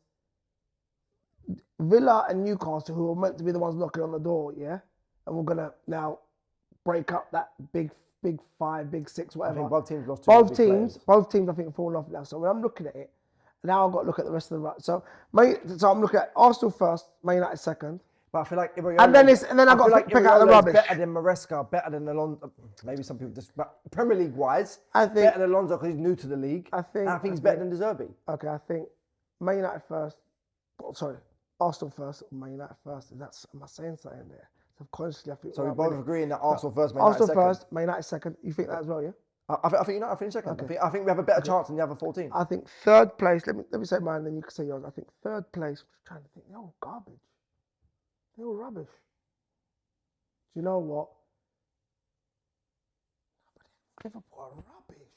Villa and Newcastle, who were meant to be the ones knocking on the door, yeah? And we're going to now break up that big 5, big 6, whatever. I think both teams lost two both teams, I think, have fallen off now. So when I'm looking at it, now I've got to look at the rest of the right. So I'm looking at Arsenal first, Man United second. But I feel like Iraola, and then I've got to pick out the rubbish. Better than Maresca, better than Alonso. Maybe some people just, but Premier League wise, I think better than Alonso because he's new to the league. I think he's better than De Zerbi. Okay, I think Man United first. Arsenal first or Man United first. Am I saying something there? Subconsciously, I think. So we're both agreeing that Arsenal first, Man United second. Arsenal first, Man United second. You think that as well, yeah? I think United finish second. Okay. I think we have a better chance than the other 14. I think third place. Let me say mine, then you can say yours. I think third place. I'm just trying to think. They're all garbage. They're all rubbish. Do you know what? Liverpool are rubbish.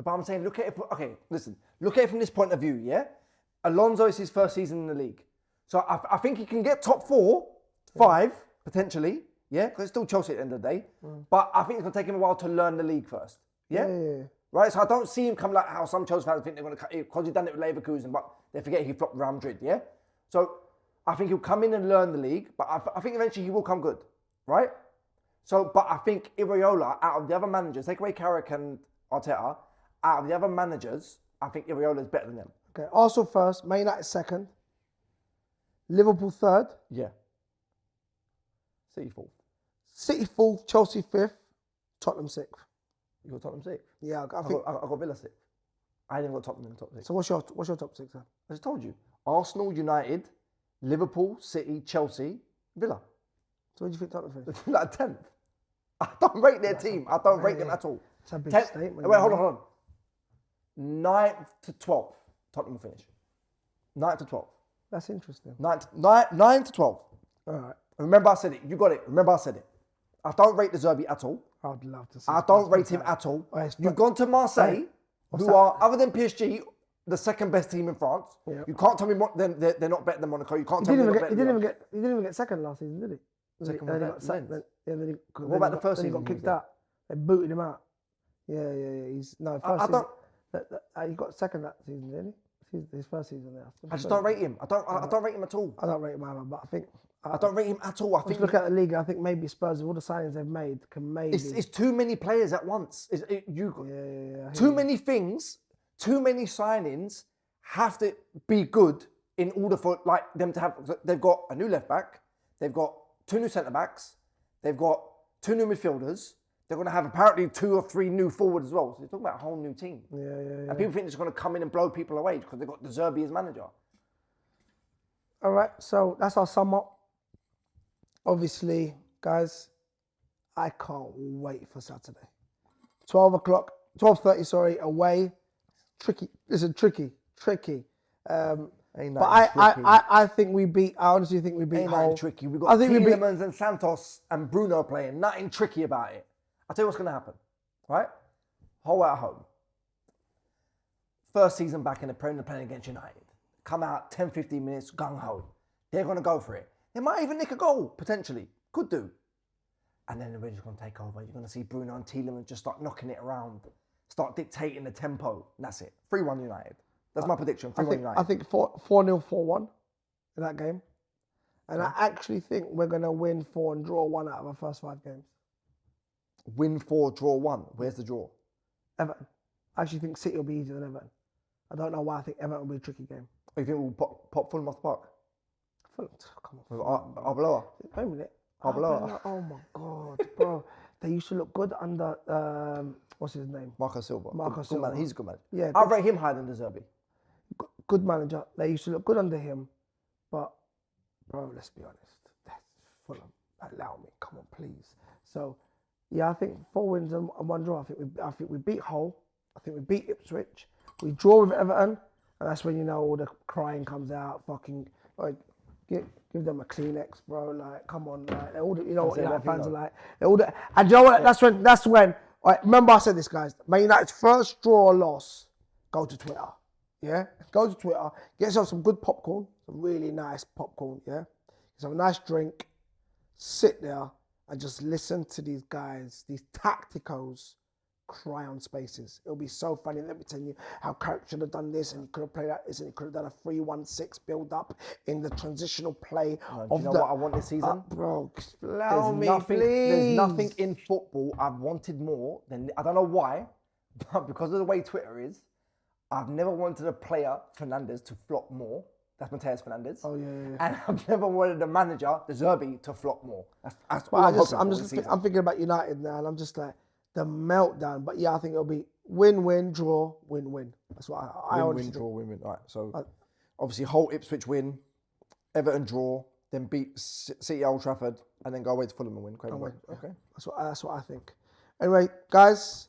But I'm saying, look at it. Okay, listen. Look at it from this point of view. Yeah, Alonso is his first season in the league, so I think he can get top 4, 5 potentially. Yeah, because it's still Chelsea at the end of the day. But I think it's going to take him a while to learn the league first. Yeah? Right? So I don't see him come like how some Chelsea fans think they're going to cut it because he's done it with Leverkusen, but they forget he flopped Real Madrid. Yeah? So I think he'll come in and learn the league, but I think eventually he will come good. Right? So, but I think Iraola, out of the other managers, take away Carrick and Arteta, out of the other managers, I think Iraola is better than them. Okay, Arsenal first, Man United second, Liverpool third. Yeah. City fourth. City fourth, Chelsea fifth, Tottenham sixth. You got Tottenham sixth? Yeah, I got Villa sixth. I ain't got Tottenham in the top 6. So what's your top 6 then? I just told you. Arsenal, United, Liverpool, City, Chelsea, Villa. So where do you think Tottenham finished? Like 10th. I don't rate their team. I don't rate them at all. It's a big statement. Wait, hold on. 9th to 12th, Tottenham will finish. 9th to 12th. That's interesting. 9 to 12. All right. Remember I said it. You got it. Remember I said it. I don't rate De Zerbi at all. I'd love to see. I don't rate him at all. You've gone to Marseille, who are, other than PSG, the second best team in France. Yeah. You can't tell me they're not better than Monaco. You can't tell me they're not better than He didn't even get second last season, did he? Second then he got sacked. What about the first season? He got kicked out. They booted him out. Yeah. He's first season. He got second that season, didn't he? his first season there. I just don't rate him. I don't rate him at all. I don't rate him either, but I think I don't rate him at all. I think look at the league. I think maybe Spurs, with all the signings they've made, can maybe. it's too many players at once. Yeah. Too many things, too many signings have to be good in order for like them to have. They've got a new left back. They've got 2 new centre backs. They've got 2 new midfielders. They're going to have apparently 2 or 3 new forwards as well. So you're talking about a whole new team. Yeah. And people think they're just going to come in and blow people away because they've got De Zerbi as manager. All right, so that's our sum up. Obviously, guys, I can't wait for Saturday. 12:30, sorry, away. Tricky. Listen, tricky. But I think we beat. I honestly think we beat Ain't Hull. nothing tricky. We've got Tielemans and Santos and Bruno playing. Nothing tricky about it. I'll tell you what's going to happen, right? Hull at home. First season back in the Premier playing against United. Come out 10, 15 minutes, gung-ho. They're going to go for it. They might even nick a goal, potentially. Could do. And then we're just going to take over. You're going to see Bruno and Tielemans just start knocking it around. Start dictating the tempo. And that's it. 3-1 United. That's my prediction. 3-1 United. I think 4-0, 4-1 in that game. And I actually think we're going to win 4 and draw 1 out of our first 5 games. Win 4, draw 1. Where's the draw? Everton. I actually think City will be easier than Everton. I don't know why I think Everton will be a tricky game. Oh, you think we'll pop Fulham off the park? Fulham, come on. With Arbeloa? Wait a minute. Arbeloa. Oh my God, bro. They used to look good under, what's his name? Marco Silva. Marco Good Silva. man. He's a good man. Yeah. I rate him higher than De Zerbi. Good manager. They used to look good under him. But, bro, let's be honest. That's Fulham. Allow me. Come on, please. So, yeah, I think 4 wins and 1 draw. I think we beat Hull. I think we beat Ipswich. We draw with Everton. And that's when, you know, all the crying comes out. Fucking, like, give them a Kleenex, bro. Like, come on. Like, all the, you know what United fans are like. And you know what? That's when. Right, remember I said this, guys. Man United's first draw or loss, go to Twitter. Yeah? Go to Twitter. Get yourself some good popcorn. Some really nice popcorn, yeah? Get some nice drink. Sit there and just listen to these guys, these tacticos, cry on spaces. It'll be so funny. Let me tell you how Carrick should have done this and he could have played that this and he could have done a 3-1-6 build up in the transitional play Do you know what I want this season? Bro, allow me, please. There's nothing in football I've wanted more than, I don't know why, but because of the way Twitter is, I've never wanted a player, Fernandes, to flop more. That's Mateus Fernandes. Oh, yeah. And I've never wanted a manager, De Zerbi, to flop more. That's all I'm thinking about United now and I'm just like, the meltdown. But yeah, I think it'll be win-win, draw, win-win. That's what I honestly think. Draw, win-win. All right, so obviously Hull, Ipswich win, Everton draw, then beat City Old Trafford, and then go away to Fulham and win. Okay. That's what I think. Anyway, guys,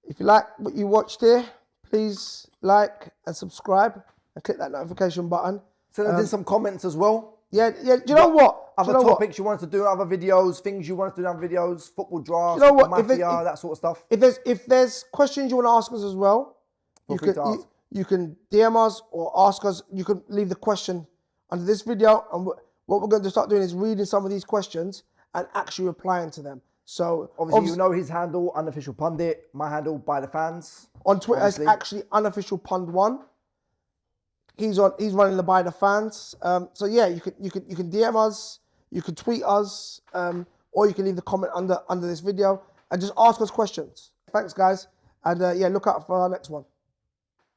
if you like what you watched here, please like and subscribe and click that notification button. Send us in some comments as well. Yeah. Do you know what? Other topics you want to do, other videos, things you want to do in videos, football drafts, you know what? mafia, that sort of stuff. If there's questions you want to ask us as well, you can DM us or ask us. You can leave the question under this video, and what we're going to start doing is reading some of these questions and actually replying to them. So obviously you know his handle, Unofficial Pundit. My handle, By the Fans. On Twitter, it's actually Unofficial Pund1. He's running the By the Fans. So yeah, you can DM us, you can tweet us, or you can leave the comment under this video and just ask us questions. Thanks, guys, and yeah, look out for our next one.